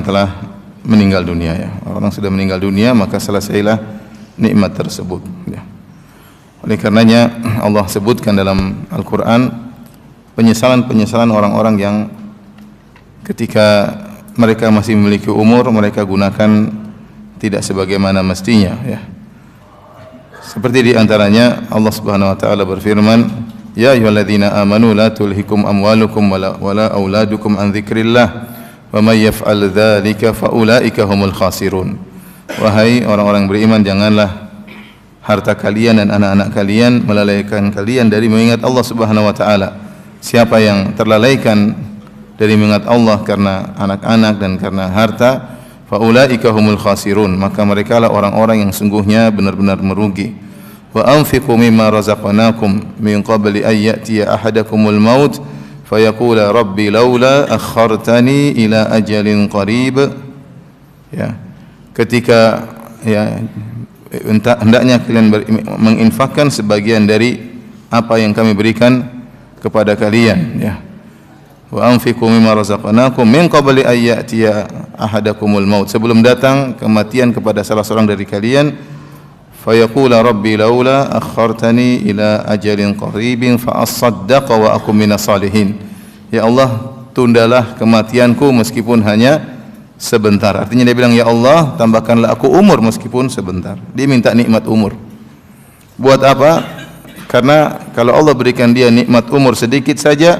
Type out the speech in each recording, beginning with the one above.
telah meninggal dunia ya. Orang sudah meninggal dunia maka selesailah nikmat tersebut ya. Oleh karenanya Allah sebutkan dalam Al-Qur'an penyesalan-penyesalan orang-orang yang ketika mereka masih memiliki umur mereka gunakan tidak sebagaimana mestinya ya. Seperti di antaranya Allah Subhanahu wa taala berfirman, "Ya ayyuhalladzina amanu la tulhikum amwalukum wala auladukum an dzikrillah wa may yaf'al dzalika faulaika humul khasirun." Wahai orang-orang beriman, janganlah harta kalian dan anak-anak kalian melalaikan kalian dari mengingat Allah Subhanahu wa taala. Siapa yang terlalaikan dari mengingat Allah karena anak-anak dan karena harta, faulaika humul khasirun, maka merekalah orang-orang yang sungguhnya benar-benar merugi. Wa anfiqu mimma razaqnakum min qabli an ya'tiya ahadakumul maut fayaqula rabbi laula akhartani ila ajalin qarib. Ya. Ketika ya hendaknya kalian menginfakkan sebagian dari apa yang kami berikan kepada kalian ya. Wa anfiqu mimma razaqnakum min qabli an ya'tiya ahadakumul maut, sebelum datang kematian kepada salah seorang dari kalian, fayaqula rabbi laula akhartani ila ajalin qaribin fa asaddaqa wa akum minas salihin. Ya Allah, tundalah kematianku meskipun hanya sebentar. Artinya dia bilang, ya Allah, tambahkanlah aku umur meskipun sebentar. Dia minta nikmat umur. Buat apa? Karena kalau Allah berikan dia nikmat umur sedikit saja,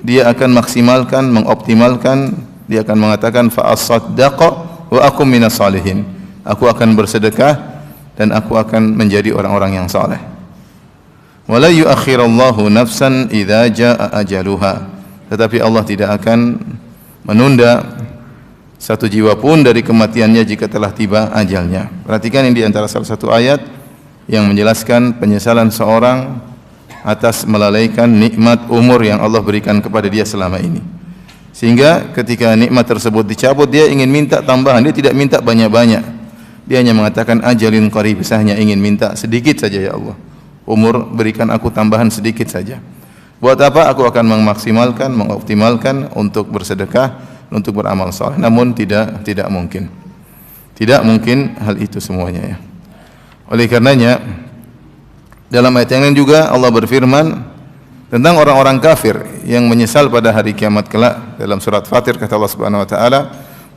dia akan maksimalkan, mengoptimalkan. Dia akan mengatakan fa asaddaqa wa akum minas salihin. Aku akan bersedekah dan aku akan menjadi orang-orang yang saleh. Wala yuakhirallahu nafsan idza jaa ajaluha. Tetapi Allah tidak akan menunda satu jiwa pun dari kematiannya jika telah tiba ajalnya. Perhatikan ini di antara salah satu ayat yang menjelaskan penyesalan seorang atas melalaikan nikmat umur yang Allah berikan kepada dia selama ini. Sehingga ketika nikmat tersebut dicabut, dia ingin minta tambahan, dia tidak minta banyak-banyak. Dia hanya mengatakan ajalin qarib, saya hanya ingin minta sedikit saja ya Allah. Umur berikan aku tambahan sedikit saja. Buat apa? Aku akan memaksimalkan, mengoptimalkan untuk bersedekah, untuk beramal saleh. Namun tidak mungkin. Tidak mungkin hal itu semuanya ya. Oleh karenanya dalam ayat yang lain juga Allah berfirman tentang orang-orang kafir yang menyesal pada hari kiamat kelak. Dalam surat Fatir kata Allah Subhanahu wa taala,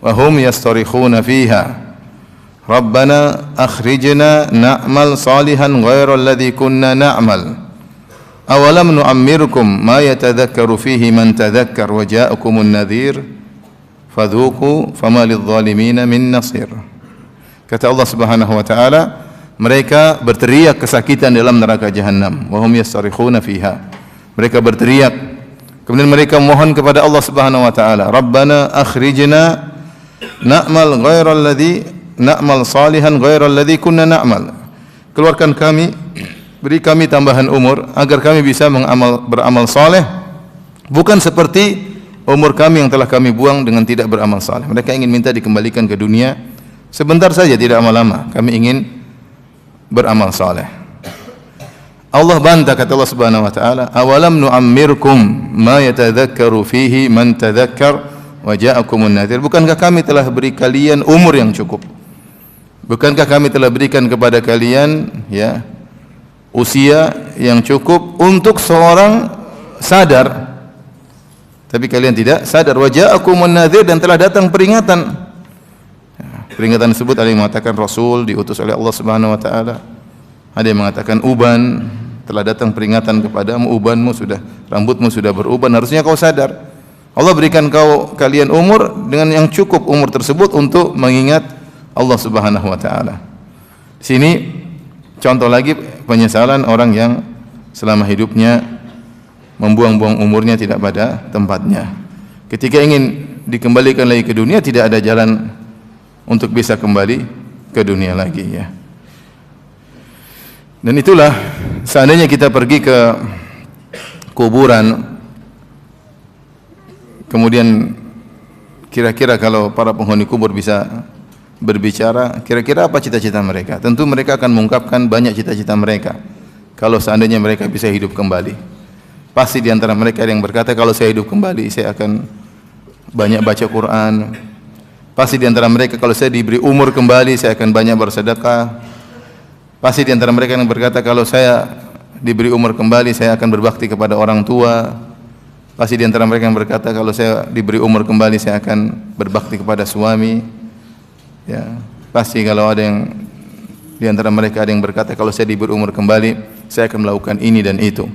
"Wa hum yastarikhuna fiha Rabbana akhrijna na'mal salihan ghairal ladzi kunna na'mal. Awalam nu'ammirkum ma yatadhakkaru fihi man tadhakkar wa ja'akumun nadhir." Fadhuku fama lidh-dhalimina min nasir. Kata Allah Subhanahu wa taala, mereka berteriak kesakitan dalam neraka jahanam. Wa hum yastarikhuna fiha. Mereka berteriak, kemudian mereka mohon kepada Allah Subhanahu wa taala, Rabbana akhrijna na'mal salihan ghairal ladzi kunna na'mal. Keluarkan kami, beri kami tambahan umur agar kami bisa beramal saleh, bukan seperti umur kami yang telah kami buang dengan tidak beramal saleh. Mereka ingin minta dikembalikan ke dunia sebentar saja, tidak lama-lama. Kami ingin beramal saleh. Allah bantah, kata Allah Subhanahu wa taala, "Awalam nu'ammirkum ma yatadhakkaru fihi man tadhakkar wa ja'akumun nadhir." Bukankah kami telah beri kalian umur yang cukup? Bukankah kami telah berikan kepada kalian ya usia yang cukup untuk seorang sadar? Tapi kalian tidak sadar. Wa ja'akumun nadhir, dan telah datang peringatan. Peringatan tersebut ada yang mengatakan Rasul diutus oleh Allah Subhanahu wa taala. Ada yang mengatakan uban, telah datang peringatan kepadamu, ubanmu sudah, rambutmu sudah beruban, harusnya kau sadar. Allah berikan kalian umur dengan yang cukup umur tersebut untuk mengingat Allah Subhanahu wa taala. Sini contoh lagi penyesalan orang yang selama hidupnya membuang-buang umurnya tidak pada tempatnya. Ketika ingin dikembalikan lagi ke dunia, tidak ada jalan untuk bisa kembali ke dunia lagi ya. Dan itulah, seandainya kita pergi ke kuburan, kemudian kira-kira kalau para penghuni kubur bisa berbicara, kira-kira apa cita-cita mereka? Tentu mereka akan mengungkapkan banyak cita-cita mereka. Kalau seandainya mereka bisa hidup kembali, pasti di antara mereka ada yang berkata, kalau saya hidup kembali, saya akan banyak baca Quran, Pasti di antara mereka kalau saya diberi umur kembali saya akan banyak bersedekah. Pasti di antara mereka yang berkata kalau saya diberi umur kembali saya akan berbakti kepada orang tua. Pasti di antara mereka yang berkata kalau saya diberi umur kembali saya akan berbakti kepada suami. Ya, pasti kalau ada yang di antara mereka ada yang berkata kalau saya diberi umur kembali saya akan melakukan ini dan itu.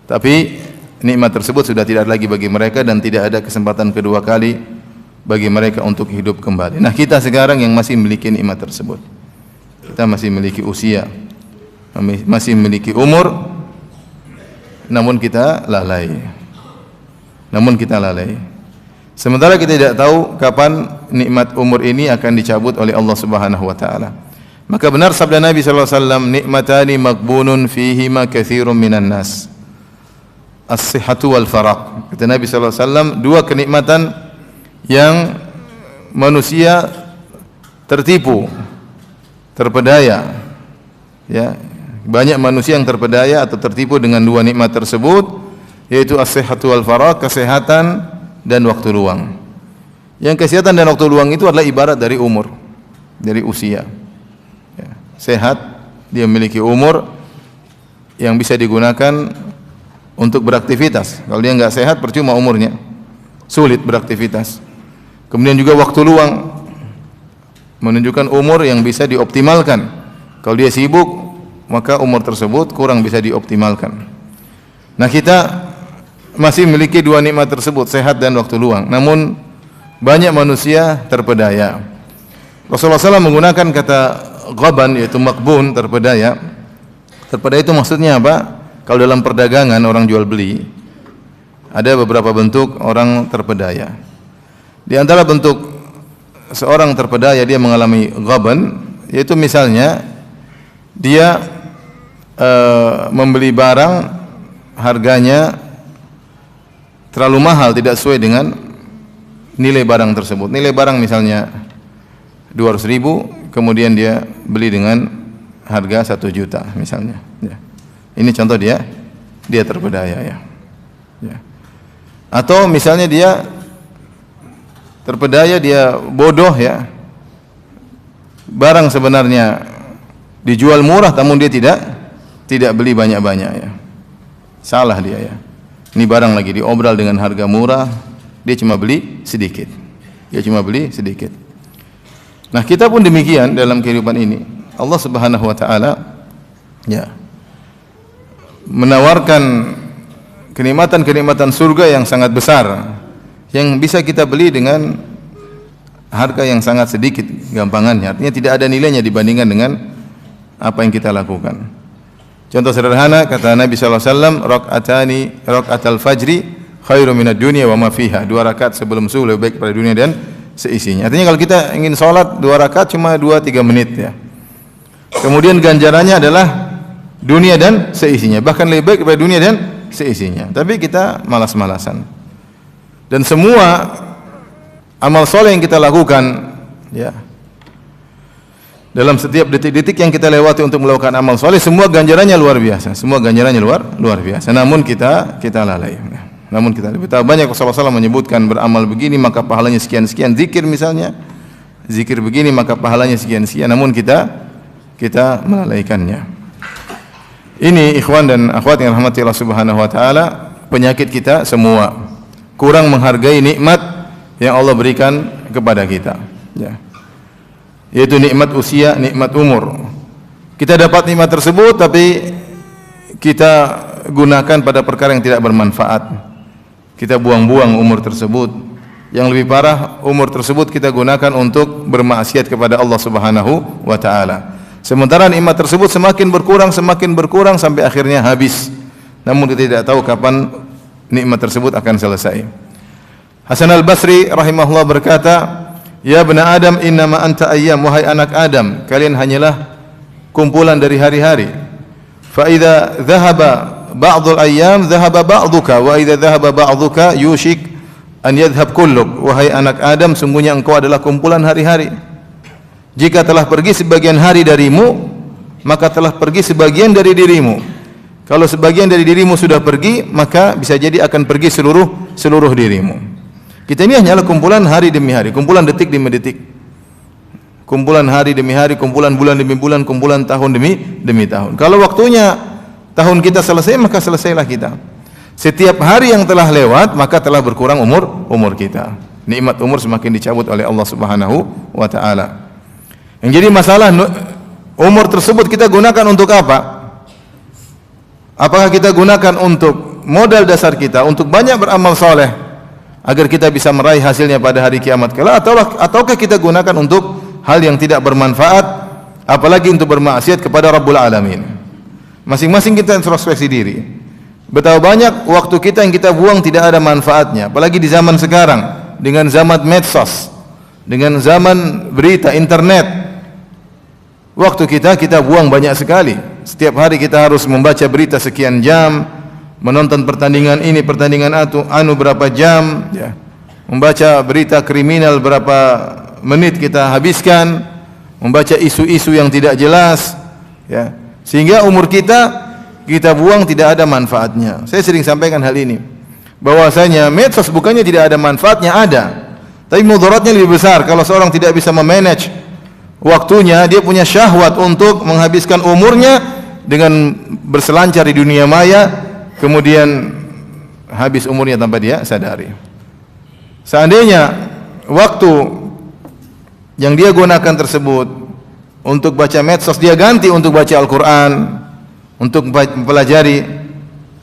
Tapi nikmat tersebut sudah tidak lagi bagi mereka dan tidak ada kesempatan kedua kali bagi mereka untuk hidup kembali. Nah, kita sekarang yang masih memiliki nikmat tersebut. Kita masih memiliki usia, masih memiliki umur, namun kita lalai. Sementara kita tidak tahu kapan nikmat umur ini akan dicabut oleh Allah Subhanahu wa taala. Maka benar sabda Nabi sallallahu alaihi wasallam, nikmatani maghbunun fihima katsirun minan nas. As-sihhatu wal faraq. Kata Nabi sallallahu alaihi wasallam, dua kenikmatan yang manusia tertipu, terpedaya. Ya, banyak manusia yang terpedaya atau tertipu dengan dua nikmat tersebut, yaitu as-sihhatu wal faraq, kesehatan dan waktu luang. Yang kesehatan dan waktu luang itu adalah ibarat dari umur, dari usia. Ya, sehat, dia memiliki umur yang bisa digunakan untuk beraktivitas. Kalau dia enggak sehat, percuma umurnya, sulit beraktivitas. Kemudian juga waktu luang, menunjukkan umur yang bisa dioptimalkan. Kalau dia sibuk, maka umur tersebut kurang bisa dioptimalkan. Nah, kita masih memiliki dua nikmat tersebut, sehat dan waktu luang. Namun banyak manusia terpedaya. Rasulullah SAW menggunakan kata ghaban, yaitu makbun, terpedaya. Terpedaya itu maksudnya apa? Kalau dalam perdagangan orang jual beli, ada beberapa bentuk orang terpedaya. Di antara bentuk seorang terpedaya dia mengalami ghaban, yaitu misalnya dia membeli barang harganya terlalu mahal, tidak sesuai dengan nilai barang tersebut. Nilai barang misalnya 200.000, kemudian dia beli dengan harga 1 juta misalnya. Ya. Ini contoh dia terpedaya, ya. Ya. Atau misalnya dia terpedaya, dia bodoh, ya. Barang sebenarnya dijual murah, namun dia tidak beli banyak-banyak, ya. Salah dia, ya. Ini barang lagi diobral dengan harga murah, dia cuma beli sedikit. Nah, kita pun demikian dalam kehidupan ini. Allah Subhanahu wa taala, ya, menawarkan kenikmatan-kenikmatan surga yang sangat besar yang bisa kita beli dengan harga yang sangat sedikit gampangannya. Artinya tidak ada nilainya dibandingkan dengan apa yang kita lakukan. Contoh sederhana, kata Nabi sallallahu alaihi wasallam, rakaatal fajri khairum minad dunya wa ma fiha. 2 rakaat sebelum subuh lebih baik pada dunia dan seisinya. Artinya kalau kita ingin salat 2 rakaat cuma 2-3 menit, ya. Kemudian ganjarannya adalah dunia dan seisinya, bahkan lebih baik daripada dunia dan seisinya. Tapi kita malas-malasan. Dan semua amal soleh yang kita lakukan, ya, dalam setiap detik-detik yang kita lewati untuk melakukan amal soleh, semua ganjarannya luar biasa. Luar biasa. Namun kita lalai. Namun kita lebih tahu banyak Rasulullah SAW menyebutkan beramal begini maka pahalanya sekian-sekian. Zikir misalnya, zikir begini maka pahalanya sekian-sekian. Namun kita melalaikannya. Ini ikhwan dan akhwat yang rahmati Allah Subhanahu wa taala, penyakit kita semua, kurang menghargai nikmat yang Allah berikan kepada kita, ya. Yaitu nikmat usia, nikmat umur. Kita dapat nikmat tersebut tapi kita gunakan pada perkara yang tidak bermanfaat. Kita buang-buang umur tersebut. Yang lebih parah, umur tersebut kita gunakan untuk bermaksiat kepada Allah Subhanahu wa taala. Sementara nikmat tersebut semakin berkurang sampai akhirnya habis. Namun kita tidak tahu kapan nikmat tersebut akan selesai. Hasan al-Basri rahimahullah berkata, "Ya bani Adam, innama anta ayyam, wahai anak Adam, kalian hanyalah kumpulan dari hari-hari. Fa idza dhahaba ba'dul ayyam dhahaba ba'duka, wa idza dhahaba ba'duka yushik an yadhhab kulluk." Wahai anak Adam, sungguhnya engkau adalah kumpulan hari-hari. Jika telah pergi sebagian hari darimu, maka telah pergi sebagian dari dirimu. Kalau sebagian dari dirimu sudah pergi, maka bisa jadi akan pergi seluruh dirimu. Kita ini hanyalah kumpulan hari demi hari, kumpulan detik demi detik. Kumpulan hari demi hari, kumpulan bulan demi bulan, kumpulan tahun demi tahun. Kalau waktunya tahun kita selesai, maka selesailah kita. Setiap hari yang telah lewat, maka telah berkurang umur kita. Nikmat umur semakin dicabut oleh Allah Subhanahu wa taala. Yang jadi masalah, umur tersebut kita gunakan untuk apa? Apakah kita gunakan untuk modal dasar kita, untuk banyak beramal soleh agar kita bisa meraih hasilnya pada hari kiamat kelak, ataukah kita gunakan untuk hal yang tidak bermanfaat, apalagi untuk bermaksiat kepada Rabbul Alamin? Masing-masing kita introspeksi diri. Betapa banyak waktu kita yang kita buang tidak ada manfaatnya, apalagi di zaman sekarang dengan zaman medsos, dengan zaman berita internet. Waktu kita buang banyak sekali. Setiap hari kita harus membaca berita sekian jam, menonton pertandingan ini, pertandingan anu berapa jam, ya. Membaca berita kriminal berapa menit kita habiskan, membaca isu-isu yang tidak jelas, ya. Sehingga umur kita buang tidak ada manfaatnya. Saya sering sampaikan hal ini, bahwasanya medsos bukannya tidak ada manfaatnya, ada, tapi mudaratnya lebih besar kalau seorang tidak bisa memanage waktunya. Dia punya syahwat untuk menghabiskan umurnya dengan berselancar di dunia maya, kemudian habis umurnya tanpa dia sadari. Seandainya waktu yang dia gunakan tersebut untuk baca medsos, dia ganti untuk baca Al-Quran, untuk mempelajari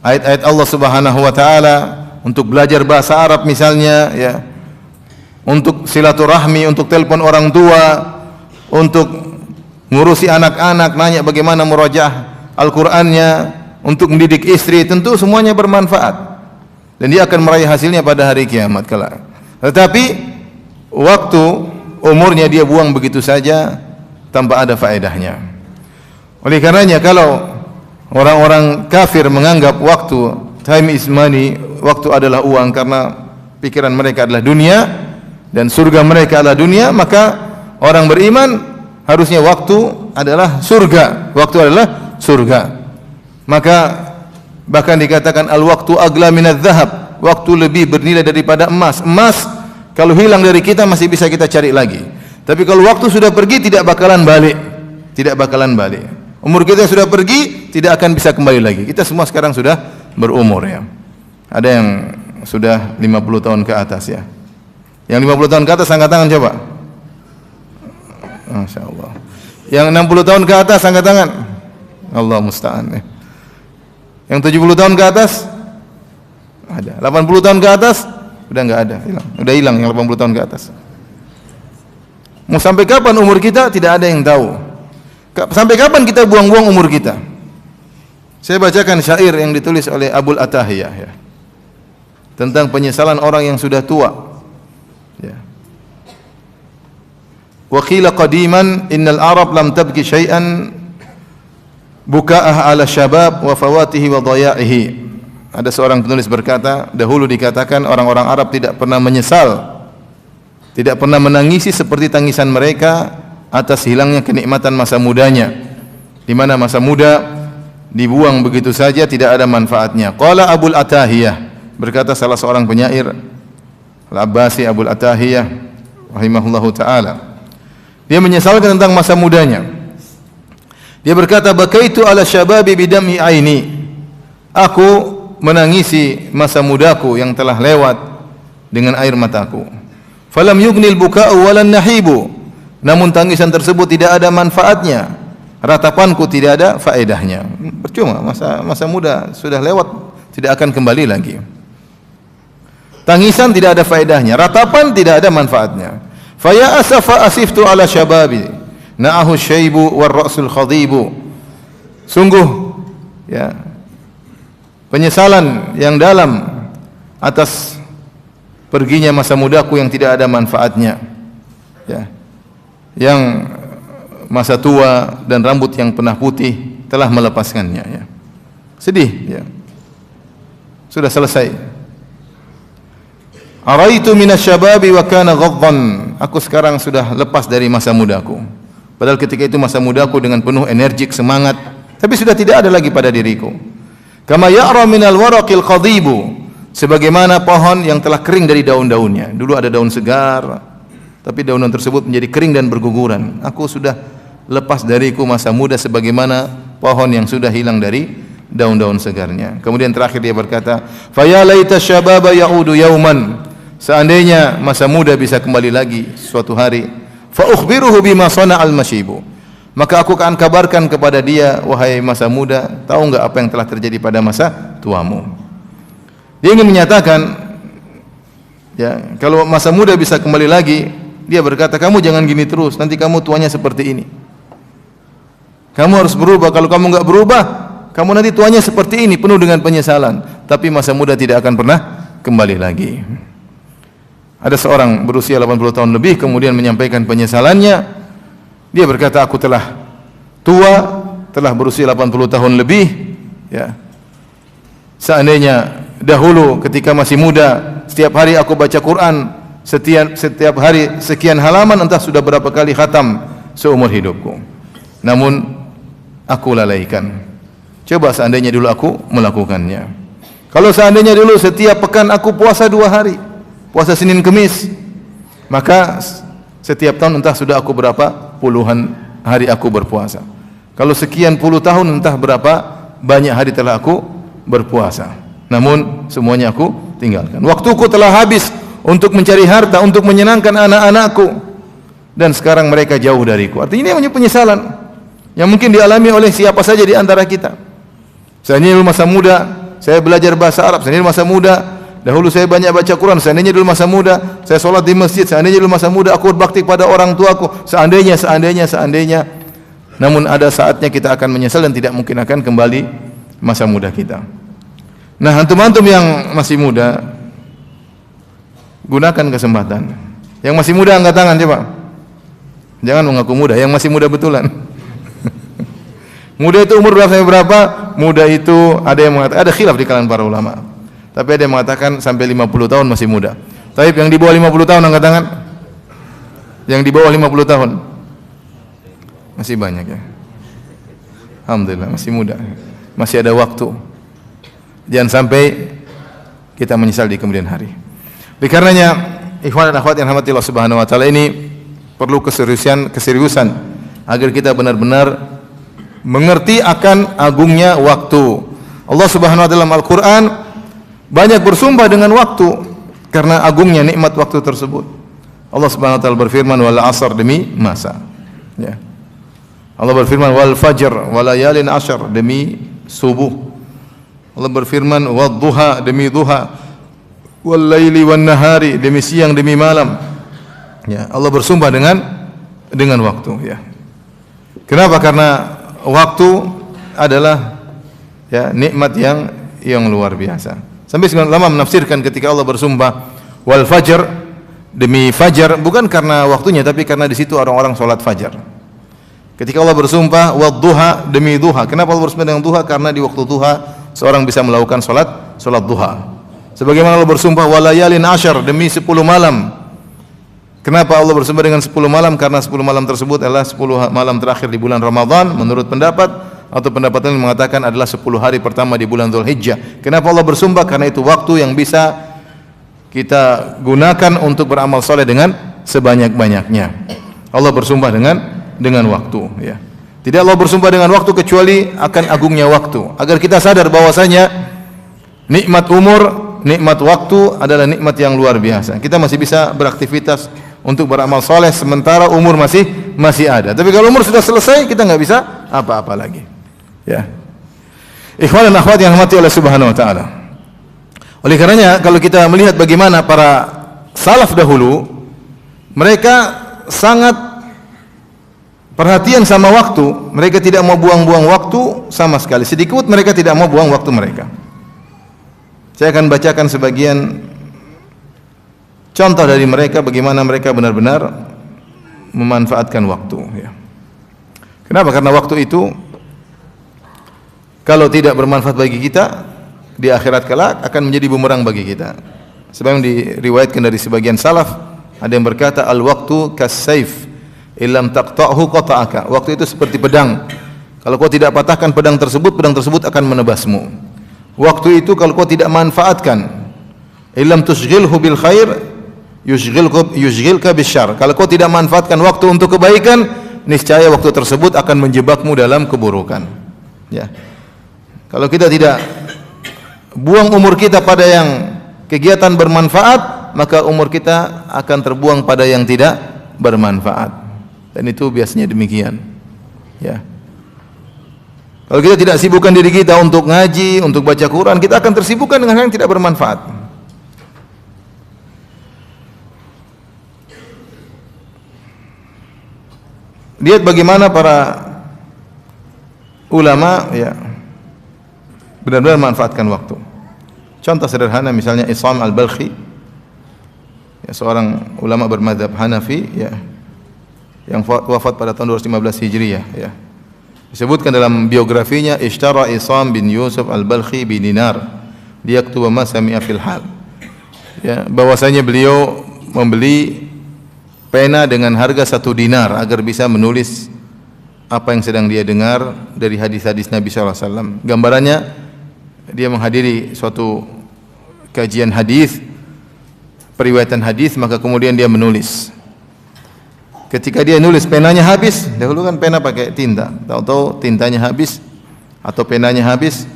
ayat-ayat Allah Subhanahu wa taala, untuk belajar bahasa Arab misalnya, ya, untuk silaturahmi, untuk telepon orang tua, untuk ngurusi anak-anak, nanya bagaimana murajaah Al-Qur'annya, untuk mendidik istri, tentu semuanya bermanfaat dan dia akan meraih hasilnya pada hari kiamat kelak. Tetapi waktu umurnya dia buang begitu saja tanpa ada faedahnya. Oleh karenanya kalau orang-orang kafir menganggap waktu, time is money, waktu adalah uang, karena pikiran mereka adalah dunia dan surga mereka adalah dunia, maka orang beriman harusnya waktu adalah surga, waktu adalah surga. Maka bahkan dikatakan al-waqtu agla minadz zahab, waktu lebih bernilai daripada emas. Emas kalau hilang dari kita masih bisa kita cari lagi, tapi kalau waktu sudah pergi tidak bakalan balik, tidak bakalan balik. Umur kita sudah pergi, tidak akan bisa kembali lagi. Kita semua sekarang sudah berumur, ya. Ada yang sudah 50 tahun ke atas, ya. Yang 50 tahun ke atas angkat tangan coba. Masya Allah. Yang 60 tahun ke atas angkat tangan. Allah musta'an, ya. Yang 70 tahun ke atas ada. 80 tahun ke atas udah enggak ada, hilang. Udah hilang yang 80 tahun ke atas. Mau sampai kapan umur kita tidak ada yang tahu. Sampai kapan kita buang-buang umur kita? Saya bacakan syair yang ditulis oleh Abul Atahiyah, ya, tentang penyesalan orang yang sudah tua, ya. Wa qila qadiman innal Arab lam tabki syai'an buka'ah ala syabab wa fawatihi wa dhaya'ihi. Ada seorang penulis berkata, dahulu dikatakan orang-orang Arab tidak pernah menyesal, tidak pernah menangisi seperti tangisan mereka atas hilangnya kenikmatan masa mudanya, di mana masa muda dibuang begitu saja, tidak ada manfaatnya. Qala Abul Atahiyah, berkata salah seorang penyair Al-Abbasi Abul Atahiyah rahimahullahu taala, dia menyesalkan tentang masa mudanya. Dia berkata, bakaitu ala syababi bidami aini, aku menangisi masa mudaku yang telah lewat dengan air mataku. Falam yughnil buka'u walan nahibu, namun tangisan tersebut tidak ada manfaatnya, ratapanku tidak ada faedahnya. Percuma, masa muda sudah lewat, tidak akan kembali lagi. Tangisan tidak ada faedahnya, ratapan tidak ada manfaatnya. Fa ya asafa asiftu ala syababi na'ahu syaibu war ra'sul khadibu. Sungguh, ya, penyesalan yang dalam atas perginya masa mudaku yang tidak ada manfaatnya, ya, yang masa tua dan rambut yang pernah putih telah melepaskannya, ya. Sedih, ya. Sudah selesai. Araitu minasyababi wa kana ghaddan, aku sekarang sudah lepas dari masa mudaku. Padahal ketika itu masa mudaku dengan penuh energik, semangat, tapi sudah tidak ada lagi pada diriku. Kama ya'ra minal waraqil qadibu, sebagaimana pohon yang telah kering dari daun-daunnya. Dulu ada daun segar, tapi daun tersebut menjadi kering dan berguguran. Aku sudah lepas dariku masa muda sebagaimana pohon yang sudah hilang dari daun-daun segarnya. Kemudian terakhir dia berkata, "Fa ya laita syababa ya'udu yauman." Seandainya masa muda bisa kembali lagi suatu hari, fa ukhbiruhu bima sana'al masyibu. Maka aku akan kabarkan kepada dia, wahai masa muda, tahu enggak apa yang telah terjadi pada masa tuamu? Dia ingin menyatakan, ya, kalau masa muda bisa kembali lagi, dia berkata, kamu jangan gini terus, nanti kamu tuanya seperti ini. Kamu harus berubah. Kalau kamu enggak berubah, kamu nanti tuanya seperti ini, penuh dengan penyesalan. Tapi masa muda tidak akan pernah kembali lagi. Ada seorang berusia 80 tahun lebih kemudian menyampaikan penyesalannya. Dia berkata, aku telah tua, telah berusia 80 tahun lebih, ya. Seandainya dahulu ketika masih muda, setiap hari aku baca Quran, setiap hari sekian halaman, entah sudah berapa kali khatam seumur hidupku. Namun aku lalaikan. Coba seandainya dulu aku melakukannya. Kalau seandainya dulu setiap pekan aku puasa 2 hari, puasa Senin Kemis, maka setiap tahun entah sudah aku berapa puluhan hari aku berpuasa. Kalau sekian puluh tahun entah berapa banyak hari telah aku berpuasa. Namun semuanya aku tinggalkan. Waktuku telah habis untuk mencari harta, untuk menyenangkan anak-anakku, dan sekarang mereka jauh dariku. Artinya ini penyesalan yang mungkin dialami oleh siapa saja di antara kita. Seandainya dulu masa muda saya belajar bahasa Arab, seandainya masa muda dahulu saya banyak baca Quran, seandainya dulu masa muda saya sholat di masjid, seandainya dulu masa muda aku berbakti pada orang tuaku, seandainya. Namun ada saatnya kita akan menyesal dan tidak mungkin akan kembali masa muda kita. Nah, antum-antum yang masih muda, gunakan kesempatan. Yang masih muda angkat tangan coba. Jangan mengaku muda, yang masih muda betulan. Muda itu umur berapa sampai berapa? Muda itu ada yang mengatakan, ada khilaf di kalangan para ulama. Tapi ada yang mengatakan sampai 50 tahun masih muda. Tapi yang di bawah 50 tahun angkat tangan. Yang di bawah 50 tahun masih banyak ya. Alhamdulillah masih muda. Masih ada waktu. Jangan sampai kita menyesal di kemudian hari. Oleh karenanya, ikhwan dan akhwat yang rahmati Allah Subhanahu wa taala, ini perlu keseriusan agar kita benar-benar mengerti akan agungnya waktu. Allah Subhanahu wa taala dalam Al-Qur'an banyak bersumpah dengan waktu karena agungnya nikmat waktu tersebut. Allah Subhanahu wa taala berfirman, wal 'asr, demi masa. Ya. Allah berfirman, wal fajr wa layalin 'ashr, demi subuh. Allah berfirman, wad duha, demi duha, wal laili wan nahari, demi siang demi malam. Ya, Allah bersumpah dengan waktu, ya. Kenapa? Karena waktu adalah ya nikmat yang luar biasa. Sampai sebagian ulama menafsirkan ketika Allah bersumpah wal fajr, demi fajar, bukan karena waktunya tapi karena di situ orang-orang salat fajar. Ketika Allah bersumpah wad duha, demi duha. Kenapa Allah bersumpah dengan duha? Karena di waktu duha seorang bisa melakukan salat duha. Sebagaimana Allah bersumpah walayalin 'ashr, demi 10 malam. Kenapa Allah bersumpah dengan 10 malam? Karena 10 malam tersebut adalah 10 malam terakhir di bulan Ramadan menurut pendapat, atau pendapat yang mengatakan adalah 10 hari pertama di bulan Dzulhijjah. Kenapa Allah bersumpah? Karena itu waktu yang bisa kita gunakan untuk beramal soleh dengan sebanyak-banyaknya. Allah bersumpah dengan waktu, ya. Tidak Allah bersumpah dengan waktu kecuali akan agungnya waktu, agar kita sadar bahwasanya nikmat umur, nikmat waktu adalah nikmat yang luar biasa. Kita masih bisa beraktivitas untuk beramal soleh sementara umur masih ada. Tapi kalau umur sudah selesai, kita nggak bisa apa-apa lagi. Ya. Ikhwan dan akhwat yang rahmati Allah Subhanahu wa taala. Oleh karenanya kalau kita melihat bagaimana para salaf dahulu, mereka sangat perhatian sama waktu. Mereka tidak mau buang-buang waktu sama sekali. Sedikit mereka tidak mau buang waktu mereka. Saya akan bacakan sebagian contoh dari mereka bagaimana mereka benar-benar memanfaatkan waktu, ya. Kenapa? Karena waktu itu kalau tidak bermanfaat bagi kita di akhirat kelak akan menjadi bumerang bagi kita. Sebab yang diriwayatkan dari sebagian salaf, ada yang berkata al-waqtu kas-saif illam taqta'hu qata'aka. Waktu itu seperti pedang. Kalau kau tidak patahkan pedang tersebut akan menebasmu. Waktu itu kalau kau tidak manfaatkan, Illam tushghilhu bil khair yushghilka bisyarr. Kalau kau tidak manfaatkan waktu untuk kebaikan, niscaya waktu tersebut akan menjebakmu dalam keburukan. Ya. Kalau kita tidak buang umur kita pada yang kegiatan bermanfaat, maka umur kita akan terbuang pada yang tidak bermanfaat. Dan itu biasanya demikian. Ya. Kalau kita tidak sibukkan diri kita untuk ngaji, untuk baca Quran, kita akan tersibukkan dengan hal yang tidak bermanfaat. Lihat bagaimana para ulama ya benar-benar manfaatkan waktu. Contoh sederhana misalnya Isam al-Balkhi, ya, seorang ulama bermadzhab Hanafi ya, yang wafat pada tahun 215 Hijriah ya. Disebutkan dalam biografinya, ishtara Isam bin Yusuf al-Balkhi bin dinar liyaktuba ma sami'a fil hal. Ya, bahwasanya beliau membeli pena dengan harga 1 dinar agar bisa menulis apa yang sedang dia dengar dari hadis-hadis Nabi sallallahu alaihi wasallam. Gambarannya dia menghadiri suatu kajian hadis, periwayatan hadis, maka kemudian dia menulis. Ketika dia nulis, penanya habis. Dahulu kan pena pakai tinta, tahu-tahu tintanya habis atau penanya habis,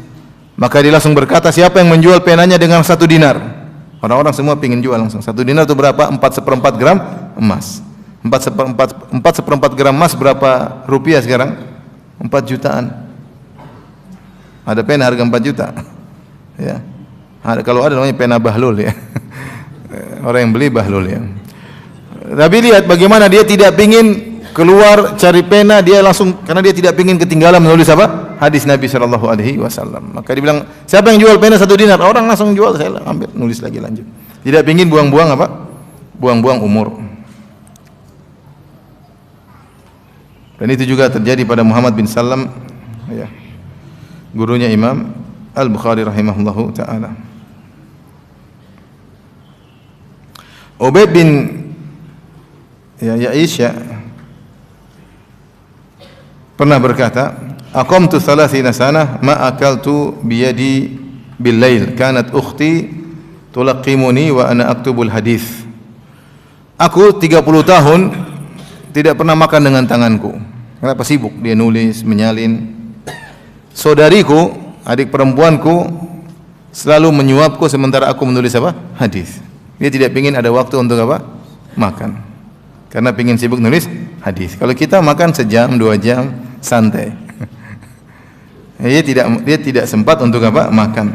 maka dia langsung berkata, siapa yang menjual penanya dengan 1 dinar? Orang-orang semua ingin jual langsung. 1 dinar itu berapa? 4/4 gram emas. 4/4 gram emas berapa rupiah sekarang? 4 jutaan. Ada pena harga 4 juta. Ya. Kalau ada namanya pena bahlul ya. Orang yang beli bahlul ya. Tapi lihat bagaimana dia tidak ingin keluar cari pena, dia langsung, karena dia tidak ingin ketinggalan menulis apa? Hadis Nabi sallallahu alaihi wasallam. Maka dia bilang, siapa yang jual pena 1 dinar? Orang langsung jual, saya ambil, nulis lagi lanjut. Tidak ingin buang-buang apa? Buang-buang umur. Dan itu juga terjadi pada Muhammad bin Salam ya, gurunya Imam Al-Bukhari rahimahullahu taala. Ubaid bin Ya'isha pernah berkata, aqamtu 30 sanah ma akaltu biyadi bil lail, kanat ukhti tulaqimuni wa ana aktubul hadis. Aku 30 tahun tidak pernah makan dengan tanganku. Kenapa? Sibuk dia nulis, menyalin. Saudariku, adik perempuanku selalu menyuapku sementara aku menulis apa? Hadis. Dia tidak ingin ada waktu untuk apa? Makan. Karena ingin sibuk nulis hadis. Kalau kita makan sejam, 2 jam, santai. Dia tidak sempat untuk apa? Makan.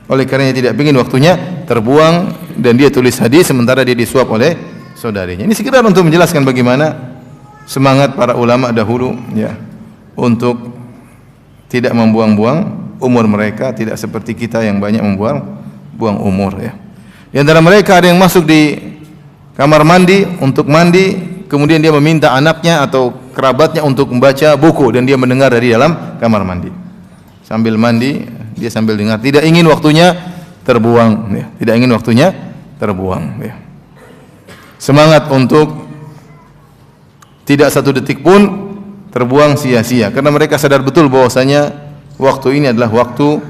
Oleh karena tidak ingin waktunya terbuang dan dia tulis hadis sementara dia disuap oleh saudarinya. Ini sekedar untuk menjelaskan bagaimana semangat para ulama dahulu ya untuk tidak membuang-buang umur mereka, tidak seperti kita yang banyak membuang umur ya. Di antara mereka ada yang masuk di kamar mandi untuk mandi, kemudian dia meminta anaknya atau kerabatnya untuk membaca buku dan dia mendengar dari dalam kamar mandi. Sambil mandi, dia sambil dengar, tidak ingin waktunya terbuang ya. Tidak ingin waktunya terbuang ya. Semangat untuk tidak 1 detik pun terbuang sia-sia karena mereka sadar betul bahwasanya waktu ini adalah waktu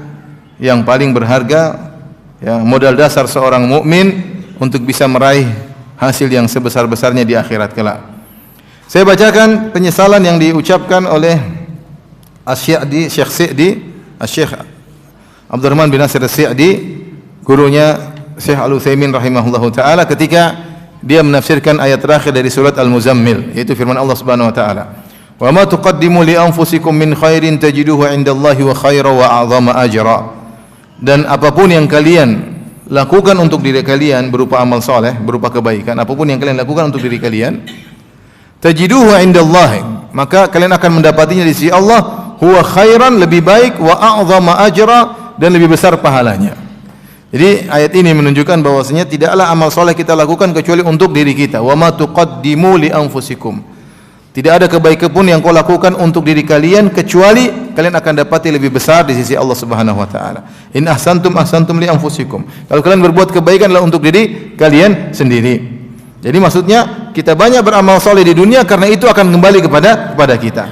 yang paling berharga ya, modal dasar seorang mukmin untuk bisa meraih hasil yang sebesar-besarnya di akhirat kelak. Saya bacakan penyesalan yang diucapkan oleh Asy-Sya'di, Syekh Sa'di, Syekh Abdurrahman bin Nasir As-Sa'di, gurunya Syekh Al-Utsaimin rahimahullahu taala ketika dia menafsirkan ayat terakhir dari surat Al-Muzammil, yaitu firman Allah Subhanahu wa taala, "Wa ma tuqaddimu li anfusikum min khairin tajiduhu 'indallahi wa khairan wa a'zama ajra." Dan apapun yang kalian lakukan untuk diri kalian berupa amal soleh, berupa kebaikan, apapun yang kalian lakukan untuk diri kalian, tajiduhu indallahi, maka kalian akan mendapatinya di sisi Allah, huwa khairan, lebih baik, wa a'zama ajra, dan lebih besar pahalanya. Jadi ayat ini menunjukkan bahwasanya tidaklah amal soleh kita lakukan kecuali untuk diri kita. Wa ma tuqaddimu li anfusikum. Tidak ada kebaikan pun yang kau lakukan untuk diri kalian kecuali kalian akan dapati lebih besar di sisi Allah Subhanahu wa taala. In ahsantum ahsantum li anfusikum. Kalau kalian berbuat kebaikan adalah untuk diri kalian sendiri. Jadi maksudnya kita banyak beramal saleh di dunia karena itu akan kembali kepada kita.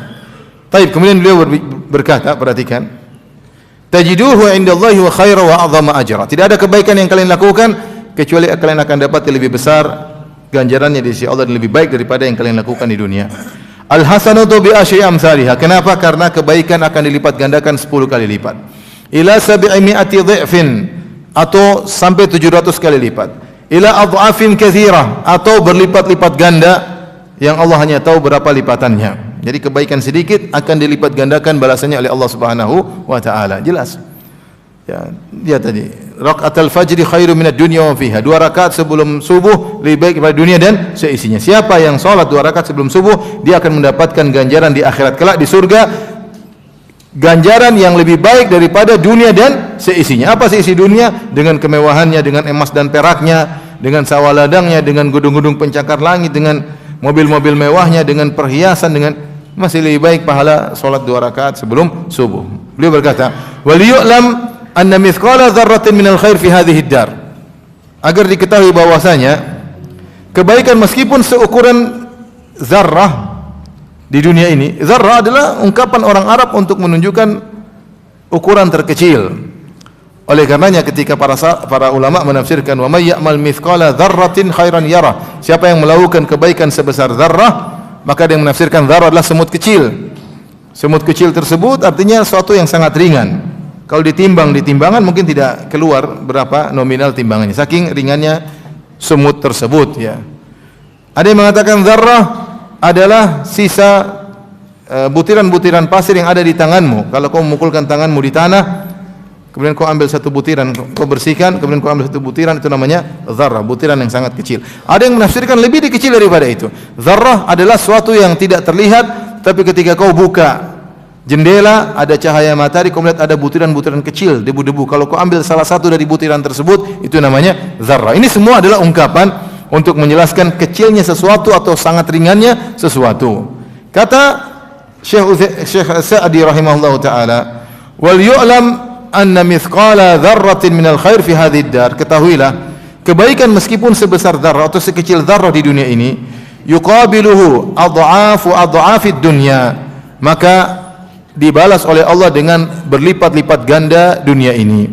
Baik, kemudian beliau berkata, perhatikan. tajiduhu indallahi wa khaira wa a'zama ajra. Tidak ada kebaikan yang kalian lakukan kecuali kalian akan dapat yang lebih besar ganjarannya di sisi Allah dan lebih baik daripada yang kalian lakukan di dunia. Al hasanatu bi asyri amsalha. Kenapa? Karena kebaikan akan dilipat gandakan 10 kali lipat. Ila 700 dhifin, atau sampai 700 kali lipat. Ila adhafin katsirah, atau berlipat-lipat ganda yang Allah hanya tahu berapa lipatannya. Jadi kebaikan sedikit akan dilipat gandakan balasannya oleh Allah Subhanahu wa taala. Jelas. Ya, dia tadi, rakaatul fajri khairu minad dunya wa fiha. 2 rakaat sebelum subuh lebih baik daripada dunia dan seisinya. Siapa yang salat 2 rakaat sebelum subuh, dia akan mendapatkan ganjaran di akhirat kelak di surga, ganjaran yang lebih baik daripada dunia dan seisinya. Apa seisi dunia? Dengan kemewahannya, dengan emas dan peraknya, dengan sawah ladangnya, dengan gedung-gedung pencakar langit, dengan mobil-mobil mewahnya, dengan perhiasan, dengan masih lebih baik pahala salat 2 rakaat sebelum subuh. Beliau berkata, "Wal yu'lam anna mithqala dzarratin minal khair fi hadhihi ad-dar." Agar diketahui bahwasanya kebaikan meskipun seukuran zarrah di dunia ini. Zarrah adalah ungkapan orang Arab untuk menunjukkan ukuran terkecil. Oleh karenanya ketika para ulama menafsirkan wa may ya'mal mithqala dzarratin khairan yarah, siapa yang melakukan kebaikan sebesar zarrah, maka dia menafsirkan zarrah adalah semut kecil. Semut kecil tersebut artinya sesuatu yang sangat ringan. Kalau ditimbang di timbangan mungkin tidak keluar berapa nominal timbangannya, saking ringannya semut tersebut, ya. Ada yang mengatakan zarrah adalah sisa butiran-butiran pasir yang ada di tanganmu. Kalau kau memukulkan tanganmu di tanah, kemudian kau ambil satu butiran, kau bersihkan, kemudian kau ambil satu butiran, itu namanya zarrah, butiran yang sangat kecil. Ada yang menafsirkan lebih kecil daripada itu. Zarrah adalah sesuatu yang tidak terlihat, tapi ketika kau buka jendela, ada cahaya matahari, kau melihat ada butiran-butiran kecil, debu-debu. Kalau kau ambil salah satu dari butiran tersebut, itu namanya zarrah. Ini semua adalah ungkapan untuk menjelaskan kecilnya sesuatu atau sangat ringannya sesuatu. Kata Syekh Sa'di rahimahullah ta'ala, wal yu'lam anna mithqala dzarratin minal khair fi hadhihi ad-dar. Ketahuilah, kebaikan meskipun sebesar dzarrah atau sekecil dzarrah di dunia ini, yuqabiluhu adhafid dunya, maka dibalas oleh Allah dengan berlipat-lipat ganda dunia ini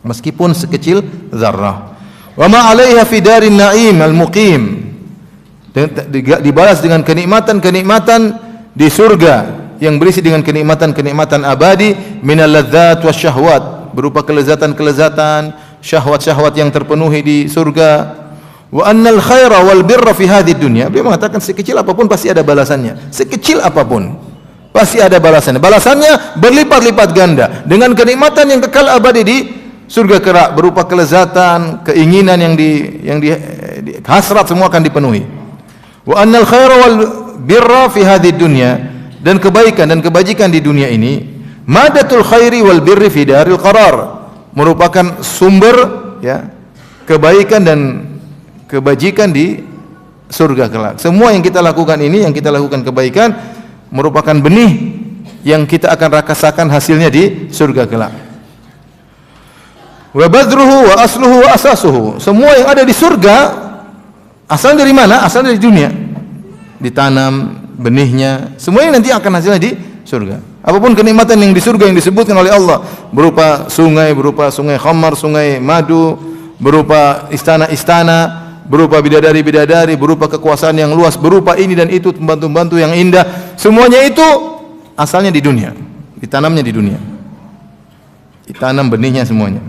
meskipun sekecil zarrah. Wa ma 'alaiha fi darin na'im al-muqim, dibalas dengan kenikmatan-kenikmatan di surga yang berisi dengan kenikmatan-kenikmatan abadi, minal ladzat wasyahwat, berupa kelezatan-kelezatan, syahwat-syahwat yang terpenuhi di surga. Wa annal khaira wal birra fi hadhihi dunya, dia mengatakan sekecil apapun pasti ada balasannya, sekecil apapun pasti ada balasannya. Balasannya berlipat-lipat ganda dengan kenikmatan yang kekal abadi di surga kelak, berupa kelezatan, keinginan yang di hasrat semua akan dipenuhi. Wa annal khaira wal birra fi hadhihi dunya, dan kebaikan dan kebajikan di dunia ini, madatul khairi wal birri fi daril qarar, merupakan sumber, ya, kebaikan dan kebajikan di surga kelak. Semua yang kita lakukan ini, yang kita lakukan kebaikan, merupakan benih yang kita akan rasakan hasilnya di surga kelak. Wa badruhu wa asluhu wa asasuhu, semua yang ada di surga asal dari mana? Asal dari dunia. Ditanam benihnya, semuanya nanti akan hasilnya di surga. Apapun kenikmatan yang di surga yang disebutkan oleh Allah, berupa sungai khamar, sungai madu, berupa istana-istana, berupa bidadari-bidadari, berupa kekuasaan yang luas, berupa ini dan itu, pembantu-pembantu yang indah, semuanya itu asalnya di dunia, ditanamnya di dunia, ditanam benihnya semuanya.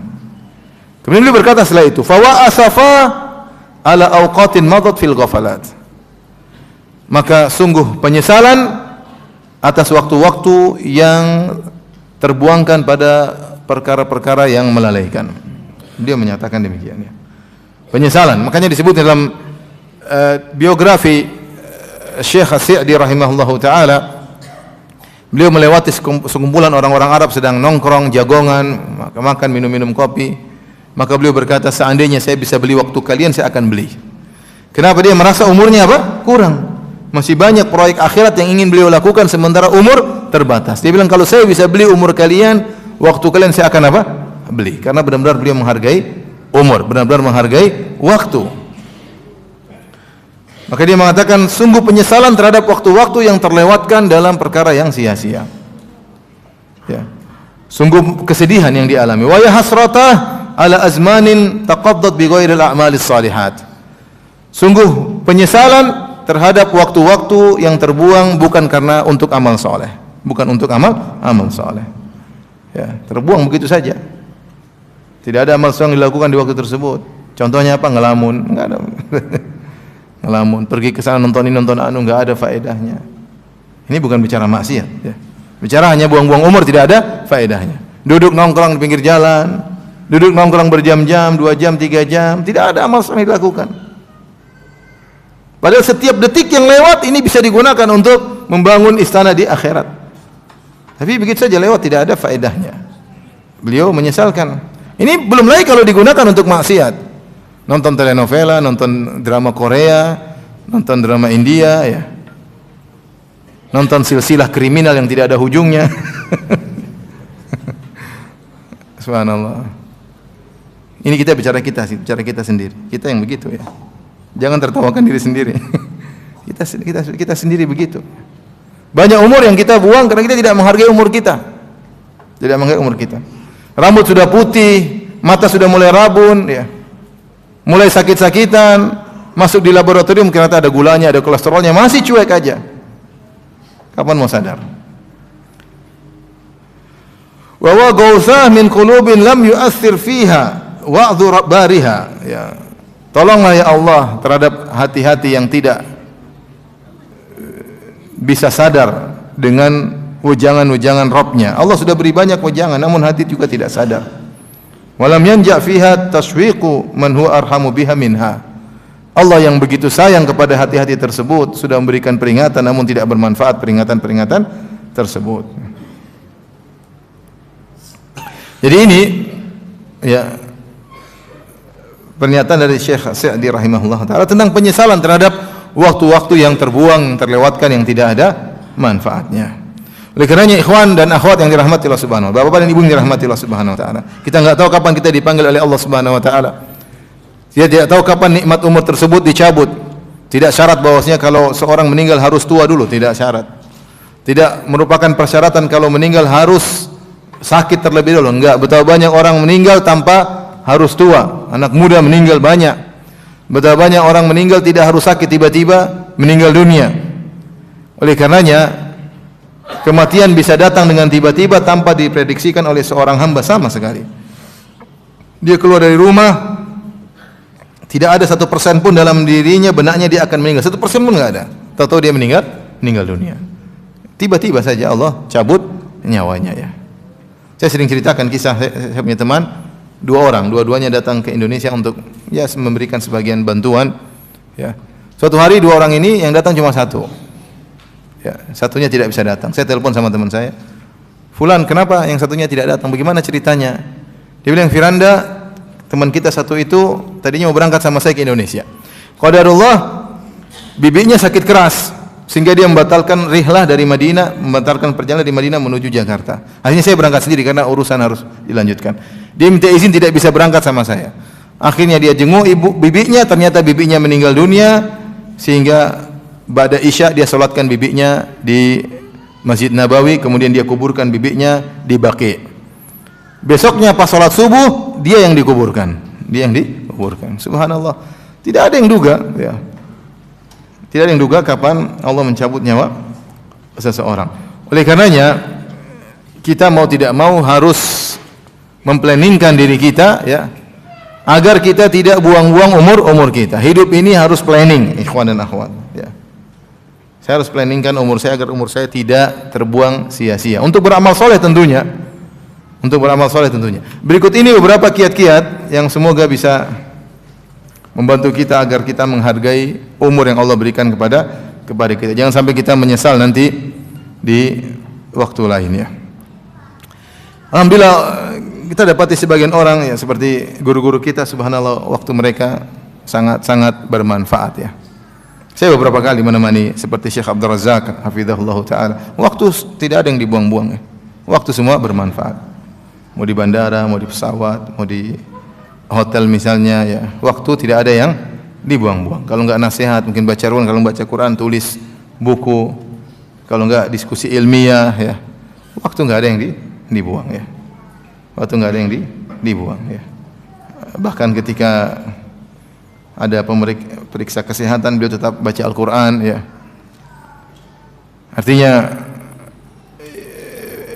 Kemudian beliau berkata setelah itu, fa wa asafa ala awqatin madat fil ghafalat, maka sungguh penyesalan atas waktu-waktu yang terbuangkan pada perkara-perkara yang melalaikan. Dia menyatakan demikian, ya. Penyesalan, makanya disebut dalam biografi Syekh As-Sa'di rahimahullahu taala, beliau melewati sekumpulan orang-orang Arab sedang nongkrong, jagongan, makan, minum kopi, maka beliau berkata, seandainya saya bisa beli waktu kalian, saya akan beli. Kenapa? Dia merasa umurnya apa? Kurang. Masih banyak proyek akhirat yang ingin beliau lakukan sementara umur terbatas. Dia bilang, kalau saya bisa beli umur kalian, waktu kalian saya akan apa? Beli. Karena benar-benar beliau menghargai umur, benar-benar menghargai waktu. Maka dia mengatakan, sungguh penyesalan terhadap waktu-waktu yang terlewatkan dalam perkara yang sia-sia. Ya. Sungguh kesedihan yang dialami. Wa ya hasratah ala azmanin taqaddat bi ghairil a'malis salihat. Sungguh penyesalan terhadap waktu-waktu yang terbuang bukan karena untuk amal soleh, bukan untuk amal soleh. Ya, terbuang begitu saja. Tidak ada amal soleh yang dilakukan di waktu tersebut. Contohnya apa? Ngelamun, enggak ada. Ngelamun, pergi ke sana nonton ini nonton anu, enggak ada faedahnya. Ini bukan bicara maksiat, ya. Bicara hanya buang-buang umur, tidak ada faedahnya. Duduk nongkrong di pinggir jalan, duduk nongkrong berjam-jam, 2 jam, 3 jam, tidak ada amal soleh yang dilakukan. Padahal setiap detik yang lewat ini bisa digunakan untuk membangun istana di akhirat. Tapi begitu saja lewat, tidak ada faedahnya. Beliau menyesalkan. Ini belum lagi kalau digunakan untuk maksiat. Nonton telenovela, nonton drama Korea, nonton drama India, ya. Nonton silsilah kriminal yang tidak ada ujungnya. Subhanallah. Ini kita bicara kita sendiri. Kita yang begitu, ya. Jangan tertawakan diri sendiri. kita sendiri begitu. Banyak umur yang kita buang karena kita tidak menghargai umur kita. Tidak menghargai umur kita. Rambut sudah putih, mata sudah mulai rabun, ya. Mulai sakit-sakitan, masuk di laboratorium ternyata ada gulanya, ada kolesterolnya, masih cuek aja. Kapan mau sadar? Wa wa ghausah min qulubin lam yu'athir fiha wa'dhu bariha, ya. Tolonglah ya Allah terhadap hati-hati yang tidak bisa sadar dengan wejangan-wejangan Rabbnya. Allah sudah beri banyak wejangan, namun hati juga tidak sadar. Walam yanja fiha tashwiqu man huwa arhamu biha minha. Allah yang begitu sayang kepada hati-hati tersebut sudah memberikan peringatan, namun tidak bermanfaat peringatan-peringatan tersebut. Jadi ini, ya, pernyataan dari Syekh Sa'di rahimahullah ta'ala tentang penyesalan terhadap waktu-waktu yang terbuang, terlewatkan, yang tidak ada manfaatnya. Oleh karenanya ikhwan dan akhwat yang dirahmati Allah Subhanahu wa taala, bapak dan ibu yang dirahmati Allah Subhanahu wa taala, kita enggak tahu kapan kita dipanggil oleh Allah Subhanahu wa taala. Kita tidak tahu kapan nikmat umur tersebut dicabut. Tidak syarat bahwasanya kalau seorang meninggal harus tua dulu, tidak syarat. Tidak merupakan persyaratan kalau meninggal harus sakit terlebih dahulu, enggak. Betapa banyak orang meninggal tanpa harus tua, anak muda meninggal banyak. Betapa banyak orang meninggal tidak harus sakit, tiba-tiba meninggal dunia. Oleh karenanya kematian bisa datang dengan tiba-tiba tanpa diprediksikan oleh seorang hamba sama sekali. Dia keluar dari rumah, tidak ada 1% pun dalam dirinya benaknya dia akan meninggal. 1% pun enggak ada. Tahu-tahu dia meninggal dunia. Tiba-tiba saja Allah cabut nyawanya, ya. Saya sering ceritakan kisah, saya punya teman, 2 orang, dua-duanya datang ke Indonesia untuk, ya, memberikan sebagian bantuan, ya. Suatu hari 2 orang ini yang datang cuma 1. Ya, satunya tidak bisa datang. Saya telepon sama teman saya, "Fulan, kenapa yang satunya tidak datang? Bagaimana ceritanya?" Dia bilang, "Firanda, teman kita satu itu tadinya mau berangkat sama saya ke Indonesia. Qadarullah bibinya sakit keras sehingga dia membatalkan rihlah dari Madinah, membatalkan perjalanan dari Madinah menuju Jakarta. Akhirnya saya berangkat sendiri karena urusan harus dilanjutkan. Dia minta izin tidak bisa berangkat sama saya. Akhirnya dia jenguk bibinya, ternyata bibinya meninggal dunia, sehingga ba'da Isya dia salatkan bibinya di Masjid Nabawi, kemudian dia kuburkan bibinya di Baqi. Besoknya pas salat subuh dia yang dikuburkan. Subhanallah. Tidak ada yang duga, ya. Tidak ada yang duga kapan Allah mencabut nyawa seseorang. Oleh karenanya kita mau tidak mau harus memplanningkan diri kita, ya, agar kita tidak buang-buang umur kita. Hidup ini harus planning, ikhwan dan akhwat, ya. Saya harus planningkan umur saya agar umur saya tidak terbuang sia-sia. Untuk beramal soleh tentunya. Berikut ini beberapa kiat-kiat yang semoga bisa membantu kita agar kita menghargai umur yang Allah berikan kepada kita. Jangan sampai kita menyesal nanti di waktu lain, ya. Alhamdulillah kita dapati sebagian orang, ya, seperti guru-guru kita, subhanallah, waktu mereka sangat-sangat bermanfaat, ya. Saya beberapa kali menemani seperti Syekh Abdul Razak hafizahullah taala. Waktu tidak ada yang dibuang-buang, ya. Waktu semua bermanfaat. Mau di bandara, mau di pesawat, mau di hotel misalnya, ya. Waktu tidak ada yang dibuang-buang. Kalau enggak nasihat, mungkin baca Quran, kalau baca Quran tulis buku. Kalau enggak diskusi ilmiah, ya. Waktu enggak ada yang dibuang, ya. waktu nggak ada yang dibuang ya. Bahkan ketika ada periksa kesehatan beliau tetap baca Al-Quran ya. Artinya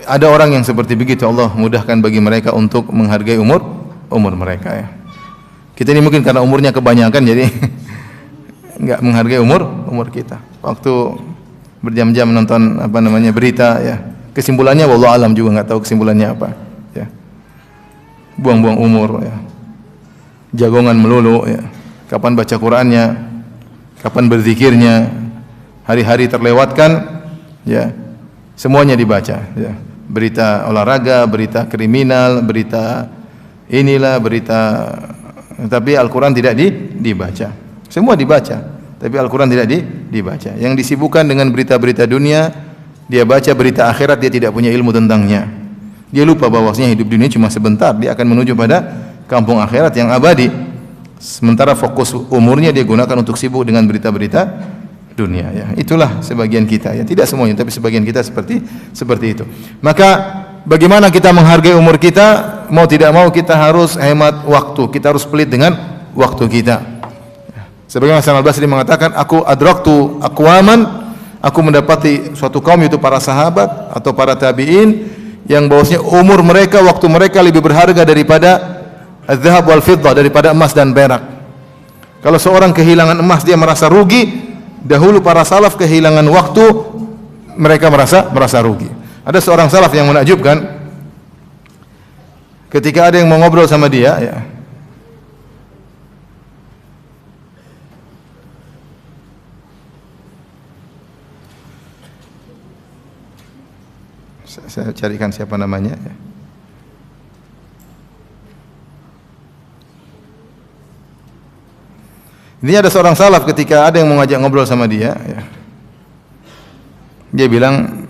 ada orang yang seperti begitu, Allah mudahkan bagi mereka untuk menghargai umur mereka ya. Kita ini mungkin karena umurnya kebanyakan jadi enggak menghargai umur kita. Waktu berjam-jam nonton berita ya. Kesimpulannya wallahu alam juga enggak tahu kesimpulannya apa ya. Buang-buang umur ya. Jagongan melulu ya. Kapan baca Qur'annya? Kapan berzikirnya? Hari-hari terlewatkan ya. Semuanya dibaca ya. Berita olahraga, berita kriminal, berita inilah, berita, tapi Al-Quran tidak dibaca. Semua dibaca, tapi Al-Quran tidak dibaca. Yang disibukkan dengan berita-berita dunia, dia baca berita akhirat, dia tidak punya ilmu tentangnya. Dia lupa bahwasanya hidup dunia cuma sebentar, dia akan menuju pada kampung akhirat yang abadi. Sementara fokus umurnya dia gunakan untuk sibuk dengan berita-berita dunia ya. Itulah sebagian kita ya, tidak semuanya tapi sebagian kita seperti itu. Maka bagaimana kita menghargai umur kita? Mau tidak mau kita harus hemat waktu, kita harus pelit dengan waktu kita. Sebagaimana Hasan Al-Basri mengatakan, aku adraktu aqwaman, aku mendapati suatu kaum itu para sahabat atau para tabi'in yang bahwasanya umur mereka, waktu mereka lebih berharga daripada az-zahab wal fiddah, daripada emas dan perak. Kalau seorang kehilangan emas dia merasa rugi. Dahulu para salaf kehilangan waktu, mereka merasa rugi. Ada seorang salaf yang menakjubkan, ketika ada yang mau ngobrol sama dia ya, saya carikan siapa namanya ya. Ini ada seorang salaf ketika ada yang mau ngajak ngobrol sama dia ya. Dia bilang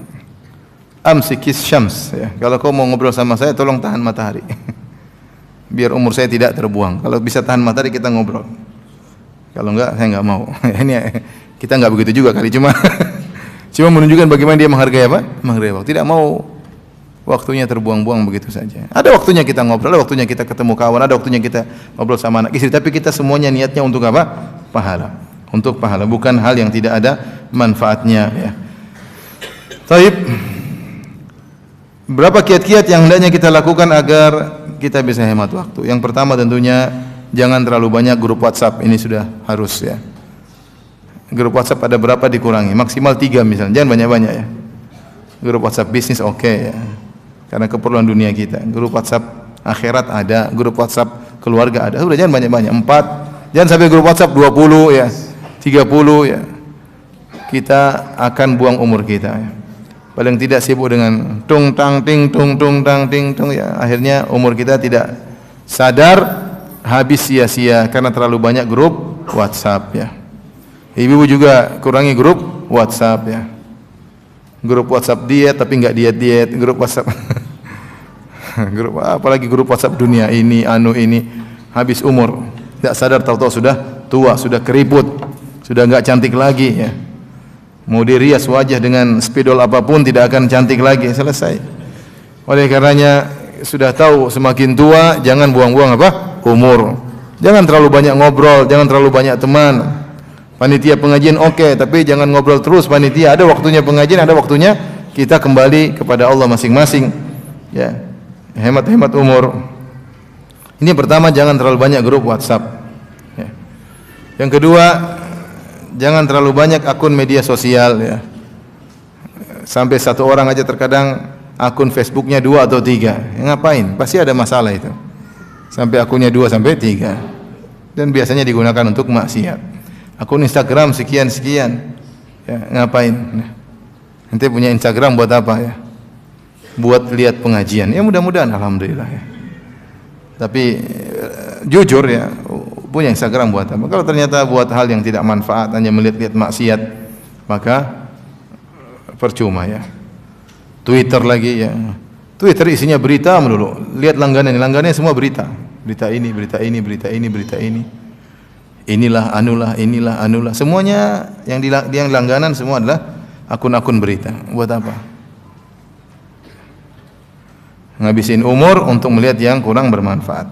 amsikis syams ya. Kalau kau mau ngobrol sama saya tolong tahan matahari. Biar umur saya tidak terbuang. Kalau bisa tahan matahari kita ngobrol. Kalau enggak saya enggak mau. Ini kita enggak begitu juga kali, cuma menunjukkan bagaimana dia menghargai apa? Menghargai waktu. Tidak mau waktunya terbuang-buang begitu saja. Ada waktunya kita ngobrol, ada waktunya kita ketemu kawan, ada waktunya kita ngobrol sama anak istri, tapi kita semuanya niatnya untuk apa? Pahala. Untuk pahala, bukan hal yang tidak ada manfaatnya ya. Baik. Berapa kiat-kiat yang hendaknya kita lakukan agar kita bisa hemat waktu? Yang pertama tentunya jangan terlalu banyak grup WhatsApp, ini sudah harus ya. Grup WhatsApp ada berapa dikurangi? Maksimal 3 misalnya, jangan banyak-banyak ya. Grup WhatsApp bisnis oke ya. Karena keperluan dunia kita. Grup WhatsApp akhirat ada, grup WhatsApp keluarga ada. Sudah jangan banyak-banyak, 4. Jangan sampai grup WhatsApp 20 ya, 30 ya. Kita akan buang umur kita ya. Paling tidak sibuk dengan tung tang ting tung tang ting tung ya. Akhirnya umur kita tidak sadar habis sia-sia karena terlalu banyak grup WhatsApp ya. Ibu juga kurangi grup WhatsApp ya. Grup WhatsApp diet tapi enggak diet-diet, grup WhatsApp grup apalagi grup WhatsApp dunia ini habis umur, tidak sadar tahu-tahu sudah tua, sudah keriput, sudah enggak cantik lagi ya. Mau dirias wajah dengan spidol apapun tidak akan cantik lagi, selesai. Oleh karenanya sudah tahu semakin tua jangan buang-buang apa? Umur. Jangan terlalu banyak ngobrol, jangan terlalu banyak teman. Panitia pengajian oke, tapi jangan ngobrol terus panitia. Ada waktunya pengajian, ada waktunya kita kembali kepada Allah masing-masing. Ya, hemat-hemat umur. Ini pertama, jangan terlalu banyak grup WhatsApp. Ya. Yang kedua, jangan terlalu banyak akun media sosial. Ya. Sampai satu orang aja terkadang akun Facebooknya 2 atau 3. Ya, ngapain? Pasti ada masalah itu. Sampai akunnya 2 sampai 3. Dan biasanya digunakan untuk maksiat. Akun Instagram sekian-sekian. Ya, ngapain? Nanti punya Instagram buat apa ya? Buat lihat pengajian. Ya mudah-mudahan alhamdulillah ya. Tapi jujur ya, punya Instagram buat apa? Kalau ternyata buat hal yang tidak manfaat, hanya melihat-lihat maksiat, maka percuma ya. Twitter lagi ya. Twitter isinya berita melulu. Lihat langganannya semua berita. Berita ini, berita ini, berita ini, berita ini. Inilah anulah. Semuanya yang langganan semua adalah akun-akun berita. Buat apa? ngabisin umur untuk melihat yang kurang bermanfaat.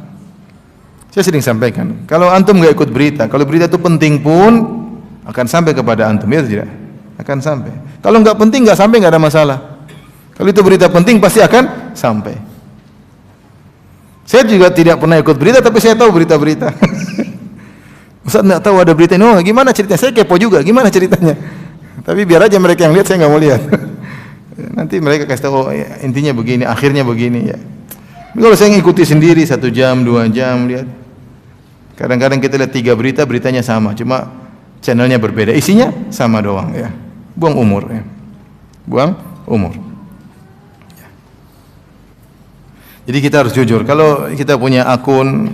Saya sering sampaikan, kalau antum nggak ikut berita, kalau berita itu penting pun akan sampai kepada antum, ya tidak? Akan sampai. Kalau nggak penting nggak sampai, nggak ada masalah. Kalau itu berita penting pasti akan sampai. Saya juga tidak pernah ikut berita, tapi saya tahu berita-berita. Ustaz nggak tahu ada berita ini, oh gimana ceritanya? Saya kepo juga, gimana ceritanya? Tapi biar aja mereka yang lihat, saya nggak mau lihat. Nanti mereka kasih tahu, oh, ya, intinya begini, akhirnya begini ya. Kalau saya ngikuti sendiri 1 jam, 2 jam lihat. Kadang-kadang kita lihat 3 berita, beritanya sama, cuma channelnya berbeda, isinya sama doang ya. Buang umur ya. Buang umur. Ya. Jadi kita harus jujur. Kalau kita punya akun,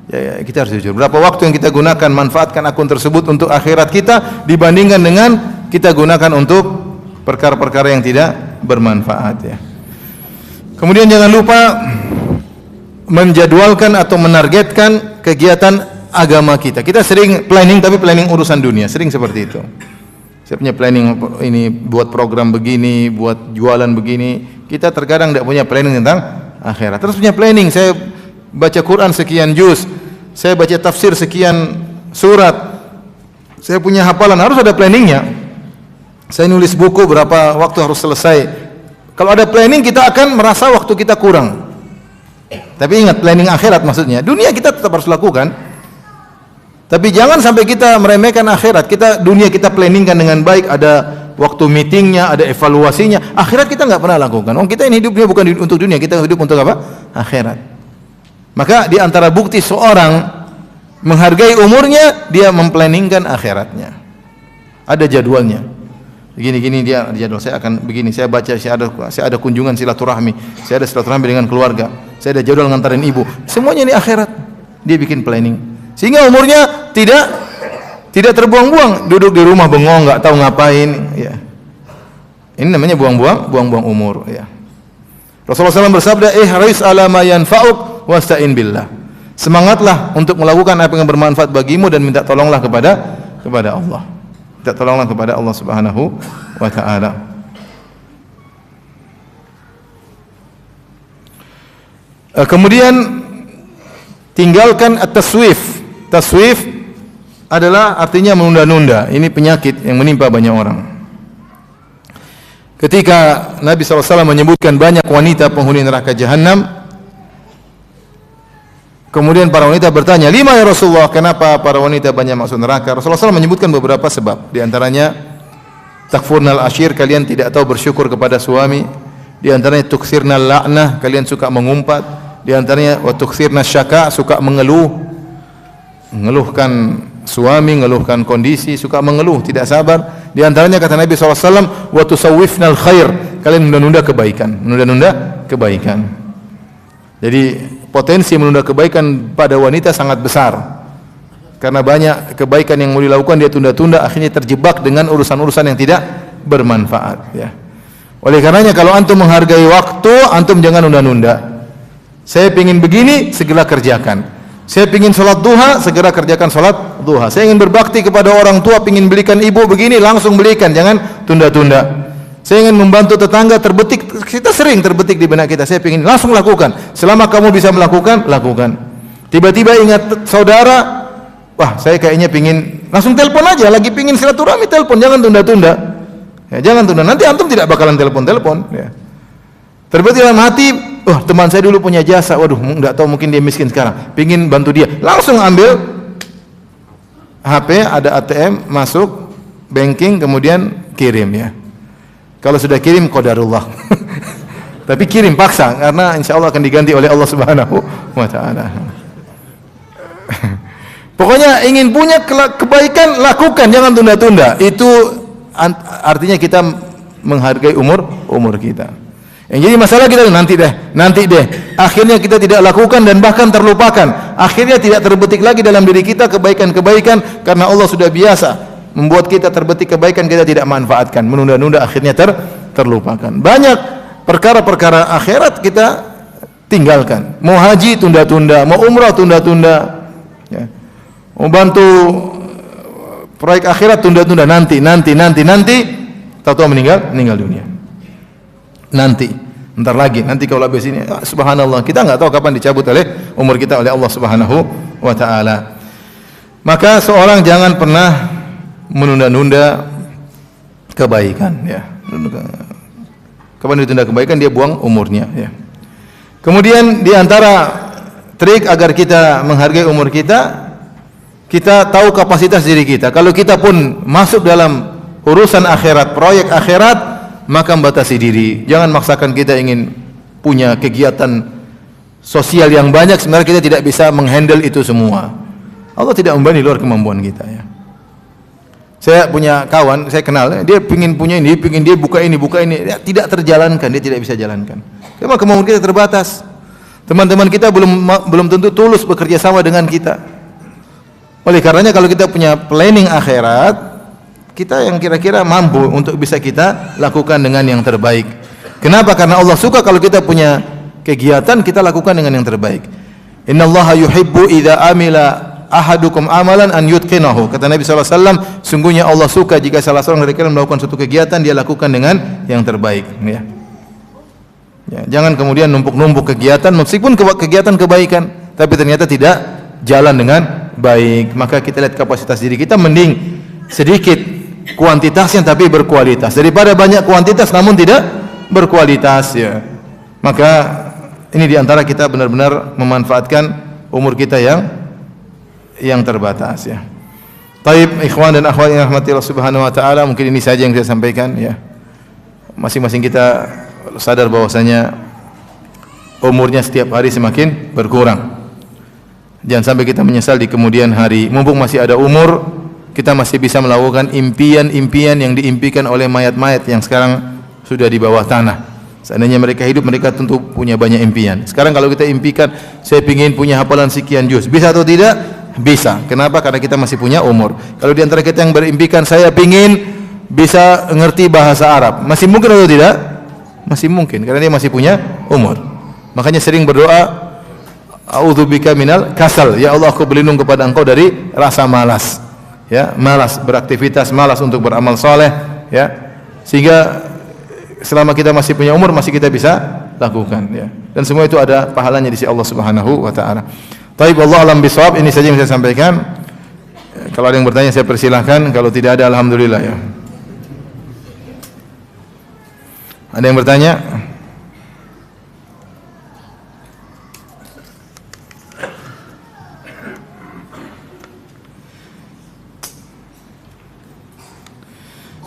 ya, kita harus jujur. Berapa waktu yang kita gunakan manfaatkan akun tersebut untuk akhirat kita dibandingkan dengan kita gunakan untuk perkara-perkara yang tidak bermanfaat ya. Kemudian jangan lupa menjadwalkan atau menargetkan kegiatan agama kita. Kita sering planning, tapi planning urusan dunia, sering seperti itu. Saya punya planning ini buat program begini, buat jualan begini. Kita terkadang tidak punya planning tentang akhirat. Terus punya planning, saya baca Quran sekian juz, saya baca tafsir sekian surat, saya punya hafalan, harus ada planningnya. Saya nulis buku berapa waktu harus selesai. Kalau ada planning kita akan merasa waktu kita kurang. Tapi ingat, planning akhirat maksudnya. Dunia kita tetap harus lakukan. Tapi jangan sampai kita meremehkan akhirat. Dunia kita planningkan dengan baik, ada waktu meetingnya, ada evaluasinya. Akhirat kita nggak pernah lakukan. Kita ini hidupnya bukan untuk dunia, kita hidup untuk apa? Akhirat. Maka di antara bukti seorang menghargai umurnya, dia memplanningkan akhiratnya. Ada jadwalnya. Gini dia jadwal, saya akan begini, saya baca, saya ada kunjungan silaturahmi, saya ada silaturahmi dengan keluarga, saya ada jadwal ngantarin ibu, semuanya ini akhirat. Dia bikin planning sehingga umurnya tidak terbuang-buang, duduk di rumah bengong, nggak tahu ngapain ya. Ini namanya buang-buang umur ya. Rasulullah SAW bersabda, ihris ala ma yanfa'uk wasta'in billah. Semangatlah untuk melakukan apa yang bermanfaat bagimu dan minta tolonglah kepada Allah. Minta tolonglah kepada Allah Subhanahu wa taala. Kemudian tinggalkan at-taswif. Taswif adalah artinya menunda-nunda. Ini penyakit yang menimpa banyak orang. Ketika Nabi SAW menyebutkan banyak wanita penghuni neraka Jahannam, kemudian para wanita bertanya, "Lima ya Rasulullah, kenapa para wanita banyak masuk neraka?" Rasulullah SAW menyebutkan beberapa sebab. Di antaranya takfurnal ashir, kalian tidak tahu bersyukur kepada suami. Di antaranya tukthirnal la'nah, kalian suka mengumpat. Di antaranya wa tukthirnas syaka, suka mengeluhkan suami, mengeluhkan kondisi, suka mengeluh, tidak sabar. Di antaranya kata Nabi SAW, wa tusawwifnal khair, kalian menunda-nunda kebaikan. Jadi potensi menunda kebaikan pada wanita sangat besar. Karena banyak kebaikan yang mau dilakukan dia tunda-tunda, akhirnya terjebak dengan urusan-urusan yang tidak bermanfaat ya. Oleh karenanya kalau antum menghargai waktu, antum jangan nunda-nunda. Saya ingin begini, segera kerjakan. Saya ingin sholat duha, segera kerjakan sholat duha. Saya ingin berbakti kepada orang tua, ingin belikan ibu begini, langsung belikan, jangan tunda-tunda. Saya ingin membantu tetangga, terbetik, kita sering terbetik di benak kita, saya ingin langsung lakukan. Selama kamu bisa melakukan, lakukan. Tiba-tiba ingat saudara, wah saya kayaknya ingin, langsung telepon aja, lagi ingin silaturahmi, telepon, jangan tunda-tunda ya, jangan tunda, nanti antum tidak bakalan telepon ya. Terbetik dalam hati, wah teman saya dulu punya jasa, waduh nggak tahu mungkin dia miskin sekarang, ingin bantu dia, langsung ambil HP, ada ATM, masuk banking, kemudian kirim ya. Kalau sudah kirim qadarullah. Tapi kirim paksa karena insya Allah akan diganti oleh Allah Subhanahu wa taala. Pokoknya ingin punya kebaikan, lakukan, jangan tunda-tunda. Itu artinya kita menghargai umur kita. Yang jadi masalah kita nanti deh. Akhirnya kita tidak lakukan dan bahkan terlupakan. Akhirnya tidak terbetik lagi dalam diri kita kebaikan-kebaikan karena Allah sudah biasa membuat kita terbetik kebaikan, kita tidak manfaatkan, menunda-nunda, akhirnya terlupakan. Banyak perkara-perkara akhirat kita tinggalkan. Mau haji tunda-tunda, mau umrah tunda-tunda ya. Mau bantu proyek akhirat tunda-tunda, nanti tahu-tahu meninggal dunia. Nanti Ntar lagi, nanti kalau habis ini, subhanallah, kita enggak tahu kapan dicabut oleh umur kita oleh Allah Subhanahu wa taala. Maka seorang jangan pernah menunda-nunda kebaikan, ya. Kapan ditunda kebaikan, dia buang umurnya, ya. Kemudian di antara trik agar kita menghargai umur kita, kita tahu kapasitas diri kita. Kalau kita pun masuk dalam urusan akhirat, proyek akhirat, maka membatasi diri. Jangan maksakan kita ingin punya kegiatan sosial yang banyak, sebenarnya kita tidak bisa menghandle itu semua. Allah tidak membebani luar kemampuan kita, ya. Saya punya kawan, saya kenal, dia pingin punya ini, pingin dia buka ini, ya, tidak terjalankan, dia tidak bisa jalankan. Karena kemampuan kita terbatas. Teman-teman kita belum tentu tulus bekerja sama dengan kita. Oleh karenanya kalau kita punya planning akhirat, kita yang kira-kira mampu untuk bisa kita lakukan dengan yang terbaik. Kenapa? Karena Allah suka kalau kita punya kegiatan, kita lakukan dengan yang terbaik. Innallaha yuhibbu idza amila ahadukum amalan an yutqinahu. Kata Nabi SAW, sungguhnya Allah suka jika salah seorang dari kalian melakukan suatu kegiatan, dia lakukan dengan yang terbaik, ya. Ya, jangan kemudian numpuk-numpuk kegiatan, meskipun kegiatan kebaikan, tapi ternyata tidak jalan dengan baik. Maka kita lihat kapasitas diri kita, mending sedikit kuantitasnya tapi berkualitas daripada banyak kuantitas namun tidak berkualitas, ya. Maka ini diantara kita benar-benar memanfaatkan umur kita yang terbatas, ya. Taib, ikhwan dan akhwat yang rahmati Allah Subhanahu wa taala, mungkin ini saja yang saya sampaikan, ya. Masing-masing kita sadar bahwasanya umurnya setiap hari semakin berkurang. Jangan sampai kita menyesal di kemudian hari. Mumpung masih ada umur, kita masih bisa melakukan impian-impian yang diimpikan oleh mayat-mayat yang sekarang sudah di bawah tanah. Seandainya mereka hidup, mereka tentu punya banyak impian. Sekarang kalau kita impikan, saya ingin punya hafalan sekian juz, bisa atau tidak? Bisa. Kenapa? Karena kita masih punya umur. Kalau di antara kita yang berimpikan, saya ingin bisa ngerti bahasa Arab, masih mungkin atau tidak? Masih mungkin, karena dia masih punya umur. Makanya sering berdoa, a'udzubika minal kasal, ya Allah, aku berlindung kepada Engkau dari rasa malas. Ya, malas beraktivitas, malas untuk beramal soleh, ya. Sehingga selama kita masih punya umur, masih kita bisa lakukan, ya. Dan semua itu ada pahalanya di sisi Allah Subhanahu wa taala. Taib, Allah alam bisawab. Ini saja yang saya sampaikan. Kalau ada yang bertanya saya persilahkan, kalau tidak ada alhamdulillah, ya. Ada yang bertanya?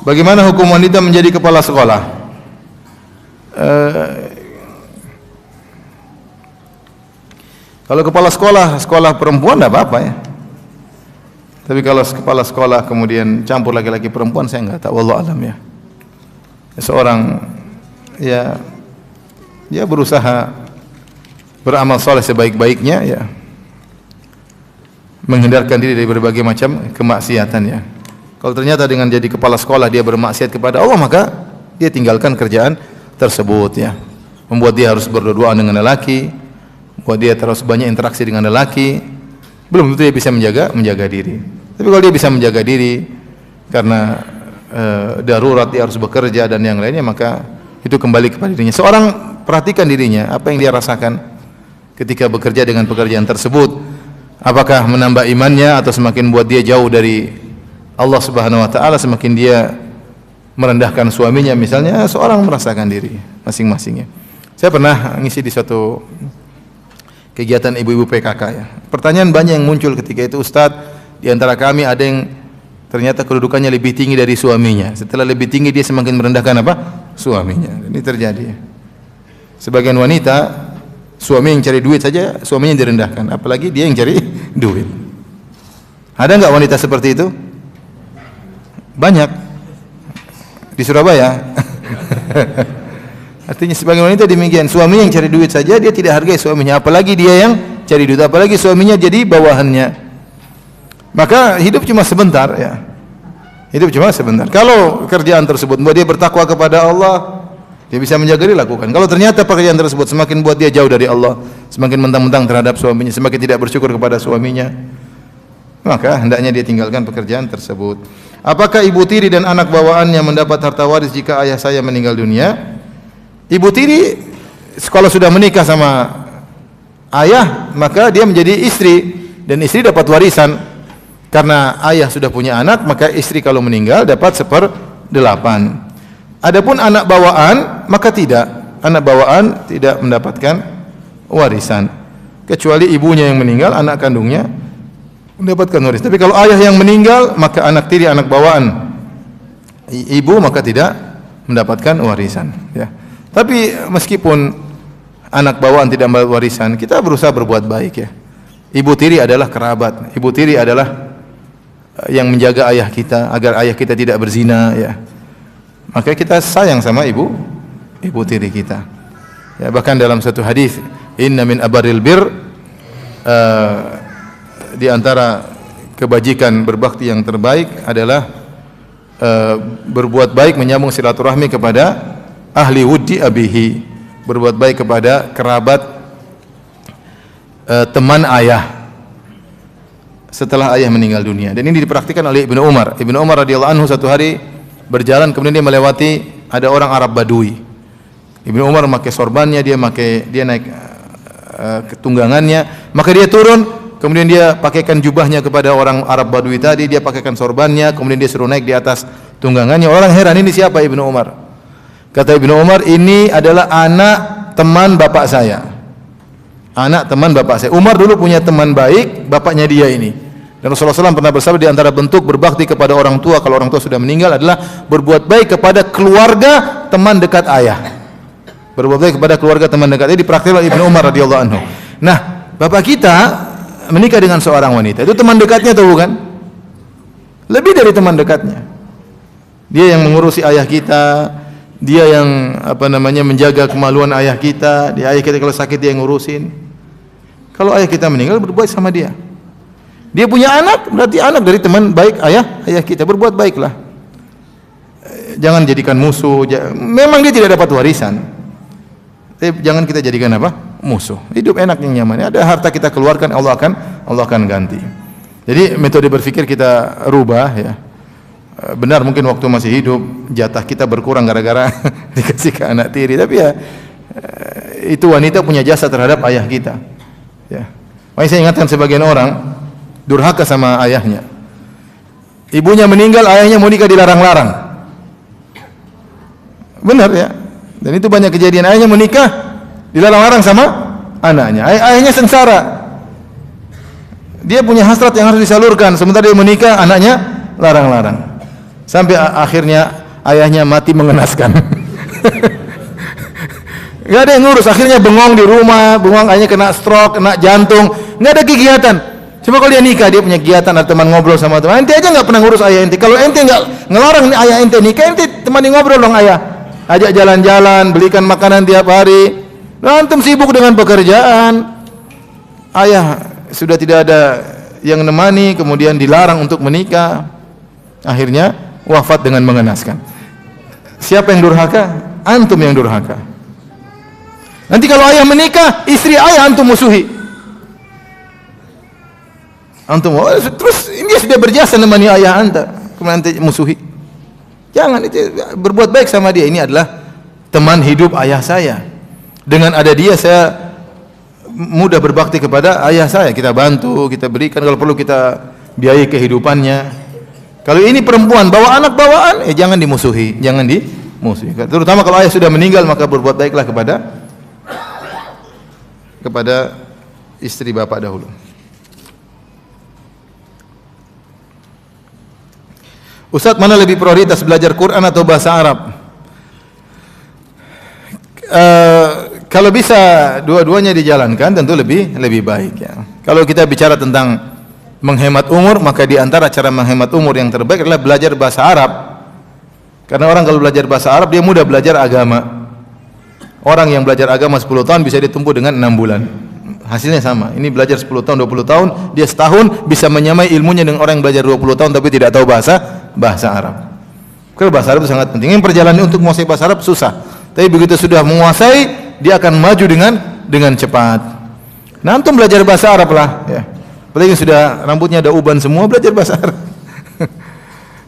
Bagaimana hukum wanita menjadi kepala sekolah? Kalau kepala sekolah perempuan tidak apa-apa, ya. Tapi kalau kepala sekolah kemudian campur laki-laki perempuan, saya enggak tahu, wallahu alam, ya. Seorang ya berusaha beramal soleh sebaik-baiknya, ya. Menghindarkan diri dari berbagai macam kemaksiatan, ya. Kalau ternyata dengan jadi kepala sekolah dia bermaksiat kepada Allah, maka dia tinggalkan kerjaan tersebut, ya. Membuat dia harus berdua-duaan dengan lelaki, membuat dia terus banyak interaksi dengan lelaki, belum tentu dia bisa menjaga diri. Tapi kalau dia bisa menjaga diri karena darurat, dia harus bekerja dan yang lainnya, maka itu kembali kepada dirinya. Seorang perhatikan dirinya, apa yang dia rasakan ketika bekerja dengan pekerjaan tersebut. Apakah menambah imannya atau semakin buat dia jauh dari Allah Subhanahu wa taala, semakin dia merendahkan suaminya misalnya. Seorang merasakan diri masing-masingnya. Saya pernah ngisi di suatu kegiatan ibu-ibu PKK, ya. Pertanyaan banyak yang muncul ketika itu, Ustaz, di antara kami ada yang ternyata kedudukannya lebih tinggi dari suaminya. Setelah lebih tinggi dia semakin merendahkan apa? Suaminya. Ini terjadi. Sebagian wanita, suami yang cari duit saja suaminya direndahkan, apalagi dia yang cari duit. Ada enggak wanita seperti itu? Banyak di Surabaya. Artinya sebagian wanita demikian, suami yang cari duit saja dia tidak hargai suaminya, apalagi dia yang cari duit, apalagi suaminya jadi bawahannya. Maka hidup cuma sebentar, ya. Hidup cuma sebentar. Kalau kerjaan tersebut membuat dia bertakwa kepada Allah, dia bisa menjaga diri, lakukan. Kalau ternyata pekerjaan tersebut semakin buat dia jauh dari Allah, semakin mentang-mentang terhadap suaminya, semakin tidak bersyukur kepada suaminya, maka hendaknya dia tinggalkan pekerjaan tersebut. Apakah ibu tiri dan anak bawaannya mendapat harta waris jika ayah saya meninggal dunia? Ibu tiri kalau sudah menikah sama ayah, maka dia menjadi istri dan istri dapat warisan. Karena ayah sudah punya anak, maka istri kalau meninggal dapat 1/8. Adapun anak bawaan, maka tidak. Anak bawaan tidak mendapatkan warisan. Kecuali ibunya yang meninggal, anak kandungnya mendapatkan warisan. Tapi kalau ayah yang meninggal, maka anak tiri, anak bawaan ibu, maka tidak mendapatkan warisan. Ya. Tapi meskipun anak bawaan tidak mendapat warisan, kita berusaha berbuat baik ya. Ibu tiri adalah kerabat. Ibu tiri adalah yang menjaga ayah kita agar ayah kita tidak berzina ya. Maka kita sayang sama ibu tiri kita. Ya, bahkan dalam satu hadis, inna min abaril bir, di antara kebajikan berbakti yang terbaik adalah berbuat baik menyambung silaturahmi kepada ahli wuddi abihi, berbuat baik kepada kerabat teman ayah setelah ayah meninggal dunia. Dan ini dipraktikkan oleh Ibnu Umar. Ibnu Umar radhiyallahu anhu satu hari berjalan, kemudian dia melewati ada orang Arab Badui. Ibnu Umar memakai sorbannya, dia naik ketunggangannya, maka dia turun, kemudian dia pakaikan jubahnya kepada orang Arab Badui tadi, dia pakaikan sorbannya, kemudian dia suruh naik di atas tunggangannya. Orang heran, ini siapa Ibnu Umar? Kata Ibnu Umar, ini adalah anak teman bapak saya. Anak teman bapak saya. Umar dulu punya teman baik, bapaknya dia ini. Dan Rasulullah SAW pernah bersabda, di antara bentuk berbakti kepada orang tua kalau orang tua sudah meninggal adalah berbuat baik kepada keluarga teman dekat ayah. Berbuat baik kepada keluarga teman dekat. Ini dipraktikkan oleh Ibnu Umar radhiyallahu anhu. Nah, bapak kita menikah dengan seorang wanita. Itu teman dekatnya atau bukan? Lebih dari teman dekatnya. Dia yang mengurusi ayah kita, dia yang menjaga kemaluan ayah kita. Ayah kita kalau sakit dia yang ngurusin. Kalau ayah kita meninggal, berbuat sama dia. Dia punya anak, berarti anak dari teman baik ayah kita. Berbuat baiklah. Jangan jadikan musuh. Memang dia tidak dapat warisan, tapi jangan kita jadikan musuh. Hidup enak yang nyaman. Ada harta kita keluarkan, Allah akan ganti. Jadi metode berpikir kita rubah ya. Benar mungkin waktu masih hidup jatah kita berkurang gara-gara dikasih ke anak tiri, tapi ya itu wanita punya jasa terhadap ayah kita. Ya. Makanya saya ingatkan sebagian orang durhaka sama ayahnya. Ibunya meninggal, ayahnya mau nikah dilarang-larang. Benar ya. Dan itu banyak kejadian, ayahnya menikah dilarang-larang sama anaknya. Ayahnya sengsara. Dia punya hasrat yang harus disalurkan, sementara dia menikah, anaknya larang-larang. Sampai akhirnya ayahnya mati mengenaskan. Enggak ada yang ngurus, akhirnya bengong di rumah, ayahnya kena stroke, kena jantung, enggak ada kegiatan. Coba kalau dia nikah, dia punya kegiatan, ada teman ngobrol sama teman. Ente aja enggak pernah ngurus ayah ente. Kalau ente enggak ngelarang ayah ente nikah, ente temani ngobrol dong ayah. Ajak jalan-jalan, belikan makanan tiap hari. Antum sibuk dengan pekerjaan. Ayah sudah tidak ada yang menemani, kemudian dilarang untuk menikah. Akhirnya wafat dengan mengenaskan. Siapa yang durhaka? Antum yang durhaka. Nanti kalau ayah menikah, istri ayah antum musuhi. Antum terus ini sudah berjasa menemani ayah anda, kemudian nanti musuhi. Jangan, itu berbuat baik sama dia. Ini adalah teman hidup ayah saya. Dengan ada dia saya mudah berbakti kepada ayah saya. Kita bantu, kita berikan, kalau perlu kita biayai kehidupannya. Kalau ini perempuan bawa anak bawaan, jangan dimusuhi, jangan dimusuhi. Terutama kalau ayah sudah meninggal, maka berbuat baiklah kepada istri bapak dahulu. Ustaz, mana lebih prioritas, belajar Quran atau bahasa Arab? Kalau bisa dua-duanya dijalankan tentu lebih baik ya. Kalau kita bicara tentang menghemat umur, maka di antara cara menghemat umur yang terbaik adalah belajar bahasa Arab. Karena orang kalau belajar bahasa Arab dia mudah belajar agama. Orang yang belajar agama 10 tahun bisa ditempuh dengan 6 bulan. Hasilnya sama. Ini belajar 10 tahun, 20 tahun, dia setahun bisa menyamai ilmunya dengan orang yang belajar 20 tahun tapi tidak tahu bahasa Arab. Karena bahasa Arab itu sangat penting. Yang perjalanan untuk menguasai bahasa Arab susah. Tapi begitu sudah menguasai, dia akan maju dengan cepat. Nah, antum belajar bahasa Arab lah ya. Apalagi sudah rambutnya ada uban semua, belajar bahasa Arab.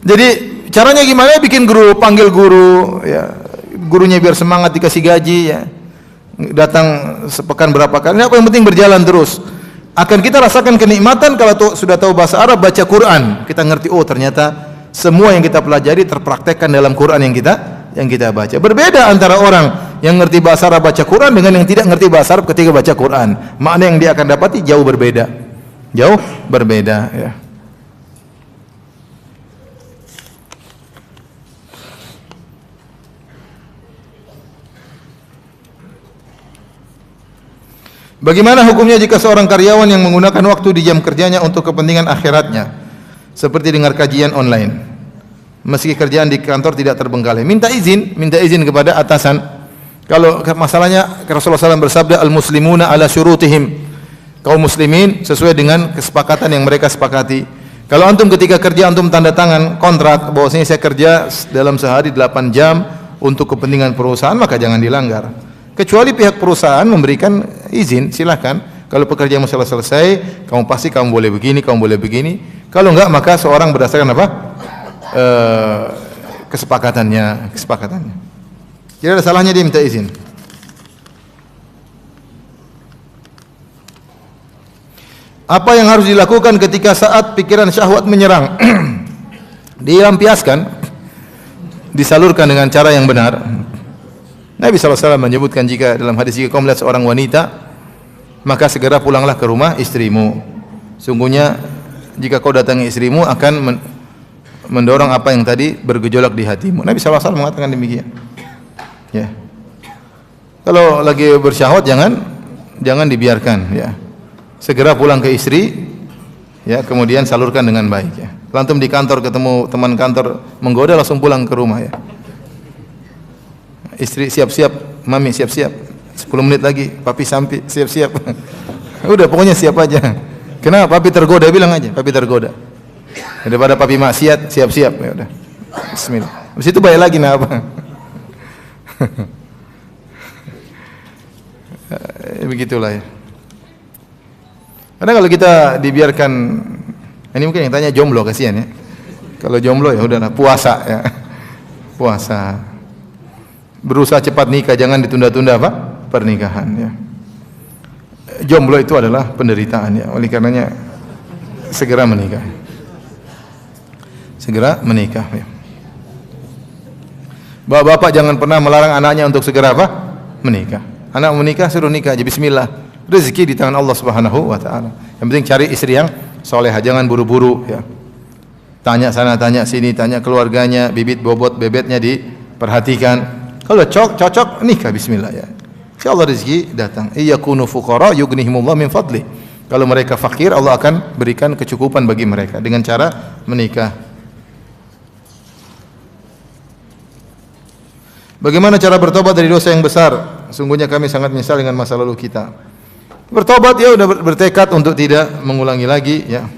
Jadi caranya gimana? Bikin guru, panggil guru ya. Gurunya biar semangat, dikasih gaji ya. datang sepekan berapa kali. Apa yang penting berjalan terus. Akan kita rasakan kenikmatan kalau sudah tahu bahasa Arab, baca Quran. Kita ngerti, oh ternyata semua yang kita pelajari terpraktekkan dalam Quran yang kita baca. Berbeda antara orang yang ngerti bahasa Arab baca Quran dengan yang tidak ngerti bahasa Arab ketika baca Quran. Makna yang dia akan dapati jauh berbeda. Jauh berbeda, ya. Bagaimana hukumnya jika seorang karyawan yang menggunakan waktu di jam kerjanya untuk kepentingan akhiratnya, seperti dengar kajian online, meski kerjaan di kantor tidak terbengkalai? Minta izin kepada atasan. Kalau masalahnya, Rasulullah SAW bersabda, al-muslimuna ala syurutihim, kaum muslimin sesuai dengan kesepakatan yang mereka sepakati. Kalau antum ketika kerja antum tanda tangan kontrak bahwasanya saya kerja dalam sehari 8 jam untuk kepentingan perusahaan, maka jangan dilanggar. Kecuali pihak perusahaan memberikan izin, silakan. Kalau pekerjaan masalah selesai, kamu boleh begini, kamu boleh begini. Kalau enggak, maka seorang berdasarkan apa? Kesepakatannya. Tidak ada salahnya dia minta izin. Apa yang harus dilakukan ketika saat pikiran syahwat menyerang? Dilampiaskan, disalurkan dengan cara yang benar. Nabi SAW menyebutkan jika dalam hadis, jika kau melihat seorang wanita, maka segera pulanglah ke rumah istrimu. Sungguhnya jika kau datangi istrimu akan mendorong apa yang tadi bergejolak di hatimu. Nabi SAW mengatakan demikian. Ya. Kalau lagi bersyahwat jangan dibiarkan. Ya. Segera pulang ke istri. Ya, kemudian salurkan dengan baik. Ya. Lantum di kantor ketemu teman kantor menggoda, langsung pulang ke rumah. Ya. Istri siap-siap, mami siap-siap, 10 menit lagi, papi sampai, siap-siap. Udah pokoknya siap aja. Kenapa? Papi tergoda, bilang aja, papi tergoda. Daripada papi maksiat, siap-siap. Ya udah. Bismillah. Habis itu balik lagi nah apa? Begitulah ya. Karena kalau kita dibiarkan, ini mungkin yang tanya jomblo, kasihan ya. Kalau jomblo ya udahlah, puasa ya. Puasa. Berusaha cepat nikah, jangan ditunda-tunda apa? Pernikahan ya. Jomblo itu adalah penderitaan ya. Oleh karenanya segera menikah. Segera menikah ya. Bapak-bapak jangan pernah melarang anaknya untuk segera apa? Menikah. Anak menikah suruh nikah aja, bismillah. Rezeki di tangan Allah Subhanahu wa taala. Yang penting cari istri yang salehah, jangan buru-buru ya. Tanya sana, tanya sini, tanya keluarganya, bibit bobot bebetnya diperhatikan. Kalau cocok nikah, bismillah ya. Insyaallah rezeki datang. Iyakunu fuqara yughnihimullah min fadli. Kalau mereka fakir, Allah akan berikan kecukupan bagi mereka dengan cara menikah. Bagaimana cara bertobat dari dosa yang besar? Sungguhnya kami sangat menyesal dengan masa lalu kita. Bertobat ya udah bertekad untuk tidak mengulangi lagi ya.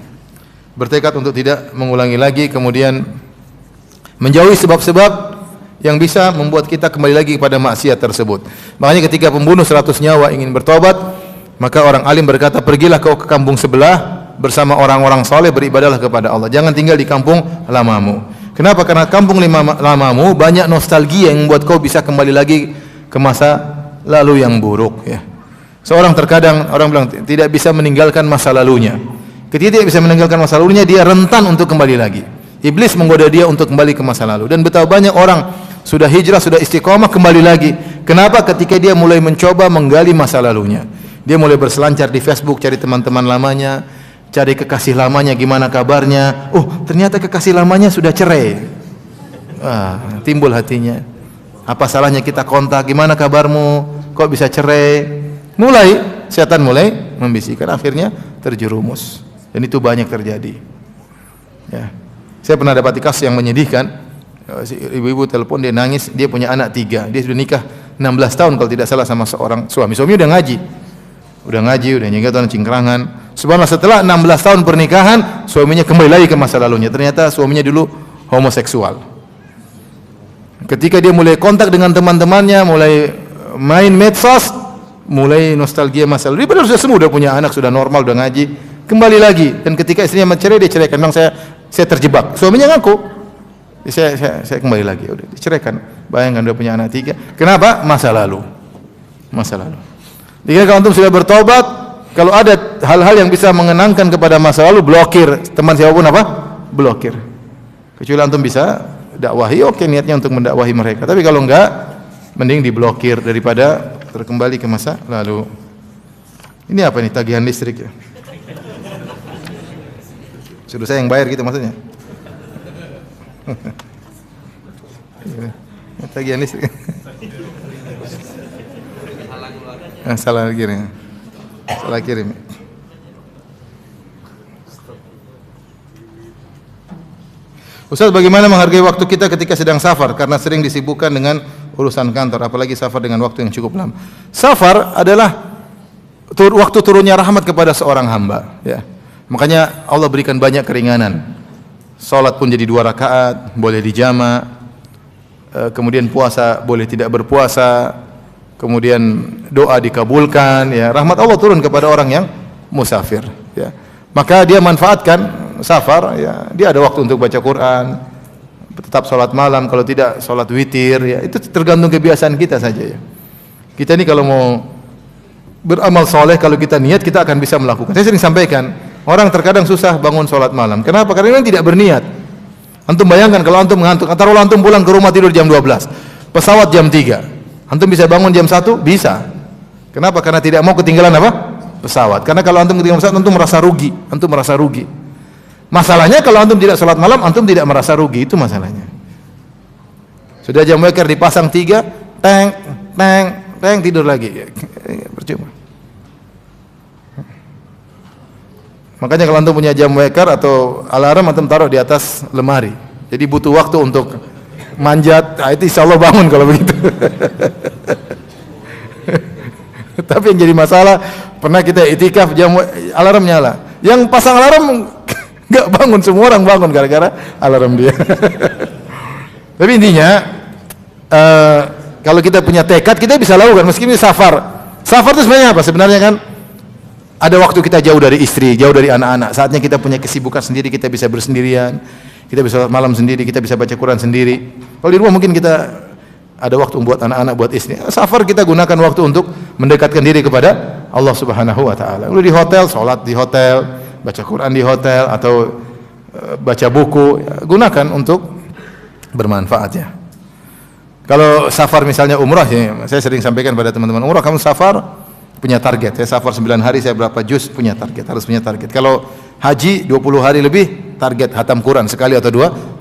Bertekad untuk tidak mengulangi lagi, kemudian menjauhi sebab-sebab yang bisa membuat kita kembali lagi kepada maksiat tersebut. Makanya ketika pembunuh 100 nyawa ingin bertobat, maka orang alim berkata, pergilah kau ke kampung sebelah bersama orang-orang saleh, beribadahlah kepada Allah. Jangan tinggal di kampung lamamu. Kenapa? Karena kampung lamamu banyak nostalgia yang membuat kau bisa kembali lagi ke masa lalu yang buruk ya. Seorang terkadang orang bilang tidak bisa meninggalkan masa lalunya. Ketika tidak bisa meninggalkan masa lalunya, dia rentan untuk kembali lagi. Iblis menggoda dia untuk kembali ke masa lalu. Dan betapa banyak orang sudah hijrah, sudah istiqomah, kembali lagi. Kenapa? Ketika dia mulai mencoba menggali masa lalunya. Dia mulai berselancar di Facebook, cari teman-teman lamanya, cari kekasih lamanya, gimana kabarnya. Oh, ternyata kekasih lamanya sudah cerai. Timbul hatinya. Apa salahnya kita kontak, gimana kabarmu? Kok bisa cerai? Setan mulai membisikkan, akhirnya terjerumus. Dan itu banyak terjadi. Ya. Saya pernah dapat kasus yang menyedihkan. Ibu-ibu telepon, dia nangis, dia punya anak 3. Dia sudah nikah 16 tahun kalau tidak salah sama seorang suami. Suami udah ngaji, udah nyegat cingkrangan. Subhanallah, setelah 16 tahun pernikahan, suaminya kembali lagi ke masa lalunya. Ternyata suaminya dulu homoseksual. Ketika dia mulai kontak dengan teman-temannya, mulai main medsos, mulai nostalgia masa lalu. Dia padahal sudah semua, udah punya anak, sudah normal, udah ngaji, kembali lagi. Dan ketika istrinya mencerai, dia ceraikan. Memang saya terjebak. Suaminya ngaku, saya kembali lagi, udah diceraikan. Bayangkan udah punya anak 3. Kenapa? Masa lalu. masa lalu. Jika kalau antum sudah bertobat, kalau ada hal-hal yang bisa mengenangkan kepada masa lalu, blokir. Teman siapapun apa? Blokir. Kecuali antum bisa dakwahi, oke niatnya untuk mendakwahi mereka. Tapi kalau enggak, mending diblokir daripada terkembali ke masa lalu. Ini apa nih, tagihan listrik ya? Suruh saya yang bayar gitu maksudnya? Tagihan listrik. Salah kirim. Salah kirim. Ustaz, bagaimana menghargai waktu kita ketika sedang safar karena sering disibukkan dengan urusan kantor, apalagi safar dengan waktu yang cukup lama. Safar adalah waktu turunnya rahmat kepada seorang hamba, ya. Makanya Allah berikan banyak keringanan. Salat pun jadi 2 rakaat, boleh dijama. Kemudian puasa boleh tidak berpuasa. Kemudian doa dikabulkan, ya. Rahmat Allah turun kepada orang yang musafir, ya. Maka dia manfaatkan safar, ya. Dia ada waktu untuk baca Quran, tetap salat malam, kalau tidak salat witir, ya. Itu tergantung kebiasaan kita saja, ya. Kita ini kalau mau beramal soleh, kalau kita niat, kita akan bisa melakukan. Saya sering sampaikan, orang terkadang susah bangun salat malam. Kenapa? Karena memang tidak berniat. Antum bayangkan kalau antum ngantuk, taruhlah antum pulang ke rumah tidur jam 12, pesawat jam 3. Antum bisa bangun jam 1? Bisa. Kenapa? Karena tidak mau ketinggalan apa? Pesawat. Karena kalau antum ketinggalan pesawat, antum merasa rugi. Antum merasa rugi. Masalahnya kalau antum tidak salat malam, antum tidak merasa rugi. Itu masalahnya. Sudah jam waker dipasang 3, teng, teng, teng, tidur lagi. Percuma. Makanya kalau antum punya jam waker atau alarm, antum taruh di atas lemari. Jadi butuh waktu untuk manjat. Nah, itu insya Allah bangun kalau begitu. Tapi yang jadi masalah, pernah kita itikaf, jam alarm nyala. Yang pasang alarm nggak bangun, semua orang bangun gara-gara alarm dia. Tapi intinya, kalau kita punya tekad, kita bisa lakukan meskipun safar. Safar itu sebenarnya apa? Sebenarnya kan ada waktu kita jauh dari istri, jauh dari anak-anak. Saatnya kita punya kesibukan sendiri, kita bisa bersendirian, kita bisa malam sendiri, kita bisa baca Quran sendiri. Kalau di rumah mungkin kita ada waktu buat anak-anak, buat istri. Safar kita gunakan waktu untuk mendekatkan diri kepada Allah Subhanahu wa taala. Lalu di hotel, salat di hotel, baca Quran di hotel, atau baca buku, ya, gunakan untuk bermanfaat, ya. Kalau safar misalnya umrah, ya, saya sering sampaikan pada teman-teman, umrah kamu safar punya target, ya, safar 9 hari saya berapa juz, punya target, harus punya target. Kalau haji 20 hari lebih, target hatam Quran sekali atau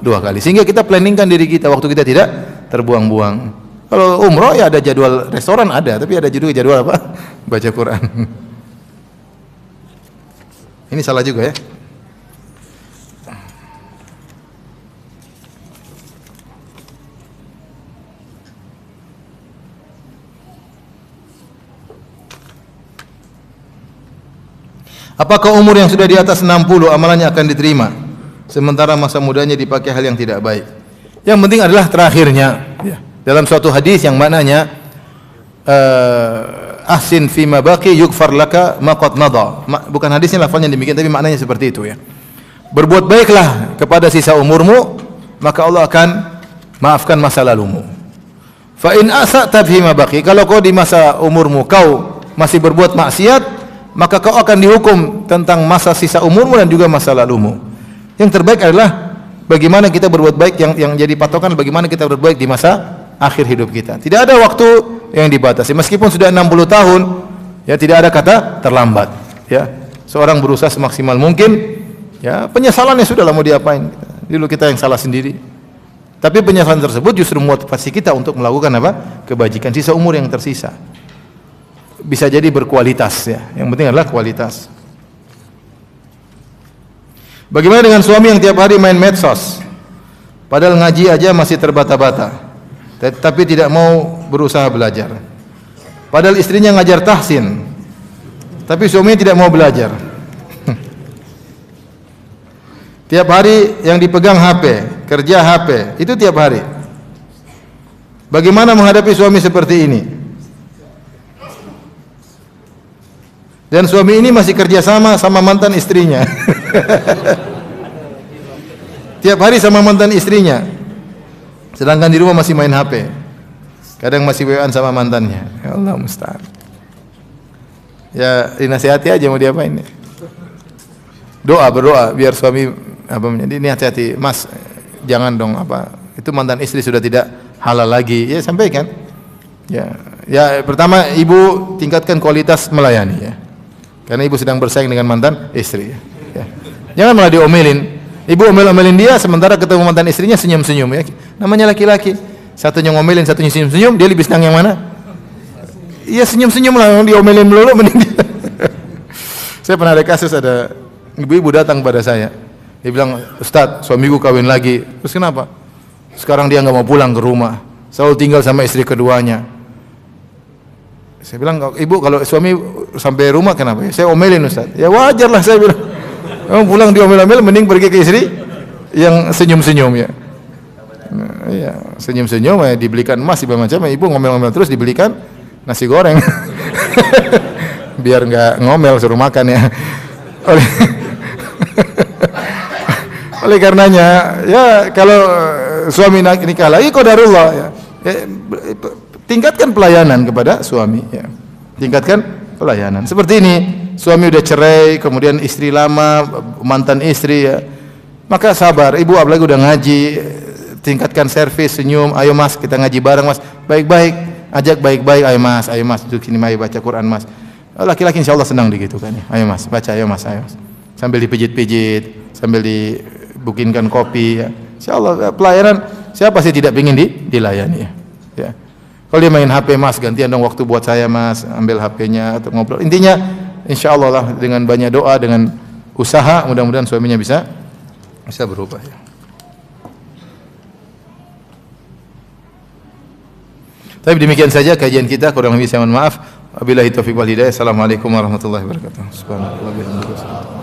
dua kali. Sehingga kita planningkan diri kita, waktu kita tidak terbuang-buang. Kalau umrah ya ada jadwal restoran ada, tapi ada juga jadwal apa? Baca Quran. Ini salah juga, ya. Apakah umur yang sudah di atas 60 amalannya akan diterima, sementara masa mudanya dipakai hal yang tidak baik? Yang penting adalah terakhirnya, ya. Dalam suatu hadis yang maknanya ahsin fima baqi yughfar laka ma qad madha. Bukan hadisnya lafaznya demikian, tapi maknanya seperti itu, ya. Berbuat baiklah kepada sisa umurmu, maka Allah akan maafkan masa lalumu. Fa in asa'ta fima baqi, kalau kau di masa umurmu kau masih berbuat maksiat, maka kau akan dihukum tentang masa sisa umurmu dan juga masa lalumu. Yang terbaik adalah bagaimana kita berbuat baik, yang jadi patokan bagaimana kita berbuat baik di masa akhir hidup kita. Tidak ada waktu yang dibatasi. Meskipun sudah 60 tahun, ya, tidak ada kata terlambat, ya. Seorang berusaha semaksimal mungkin, ya, penyesalannya sudahlah, mau diapain. Dulu kita yang salah sendiri. Tapi penyesalan tersebut justru motivasi kita untuk melakukan apa? Kebajikan sisa umur yang tersisa. Bisa jadi berkualitas, ya. Yang penting adalah kualitas. Bagaimana dengan suami yang tiap hari main medsos, padahal ngaji aja masih terbata-bata, tapi tidak mau berusaha belajar. Padahal istrinya ngajar tahsin, tapi suaminya tidak mau belajar. Tiap hari yang dipegang HP, kerja HP, itu tiap hari. Bagaimana menghadapi suami seperti ini? Dan suami ini masih kerja sama mantan istrinya. Tiap hari sama mantan istrinya, sedangkan di rumah masih main HP. Kadang masih WA-an sama mantannya. Ya Allah musta'an. Ya dinasihati aja mau diapain ya. Berdoa biar suami apa menjadi ini hati-hati, Mas, jangan dong apa. Itu mantan istri sudah tidak halal lagi. Ya sampaikan. Ya pertama ibu tingkatkan kualitas melayani ya. Karena ibu sedang bersaing dengan mantan istri ya. Jangan malah diomelin. Ibu omel-omelin dia sementara ketemu mantan istrinya senyum-senyum ya. Namanya laki-laki. Satunya ngomelin, satunya senyum-senyum, dia lebih senang yang mana? Iya senyum-senyum lah, diomelin melulu mending dia. Saya pernah ada kasus, ada ibu-ibu datang pada saya. Dia bilang, "Ustaz, suamiku kawin lagi." Terus kenapa? Sekarang dia enggak mau pulang ke rumah. Selalu tinggal sama istri keduanya. Saya bilang, "Ibu, kalau suami sampai rumah kenapa?" "Saya omelin, Ustaz." "Ya wajar lah," saya bilang. Pulang diomel-omel mending pergi ke istri yang senyum-senyum ya. Iya, senyum-senyum ya, dibelikan emas macam-macam, ibu ngomel-ngomel terus dibelikan nasi goreng. Biar enggak ngomel, suruh makan ya. Oleh karenanya ya kalau suami nikah lagi qadarullah ya. Tingkatkan pelayanan kepada suami ya. Tingkatkan pelayanan. Seperti ini, suami udah cerai, kemudian istri lama, mantan istri ya. Maka sabar, ibu apalagi udah ngaji, tingkatkan servis, senyum, "Ayo Mas, kita ngaji bareng Mas." Baik-baik, ajak baik-baik, "Ayo Mas, duduk sini mari baca Quran Mas." Laki-laki insyaallah senang digitukan ya. "Ayo Mas, baca, ayo Mas." Sambil dipijit-pijit, sambil dibukinkan kopi ya. Insyaallah pelayanan siapa sih tidak ingin dilayani ya. Ya. Kalau dia main HP, "Mas, gantian dong waktu buat saya Mas." Ambil HP-nya atau ngobrol. Intinya insyaallah lah dengan banyak doa, dengan usaha mudah-mudahan suaminya bisa berubah ya. Tapi demikian saja kajian kita, kurang lebih saya mohon maaf. Wabillahi taufiq wal hidayah. Assalamualaikum warahmatullahi wabarakatuh. Subhanallah.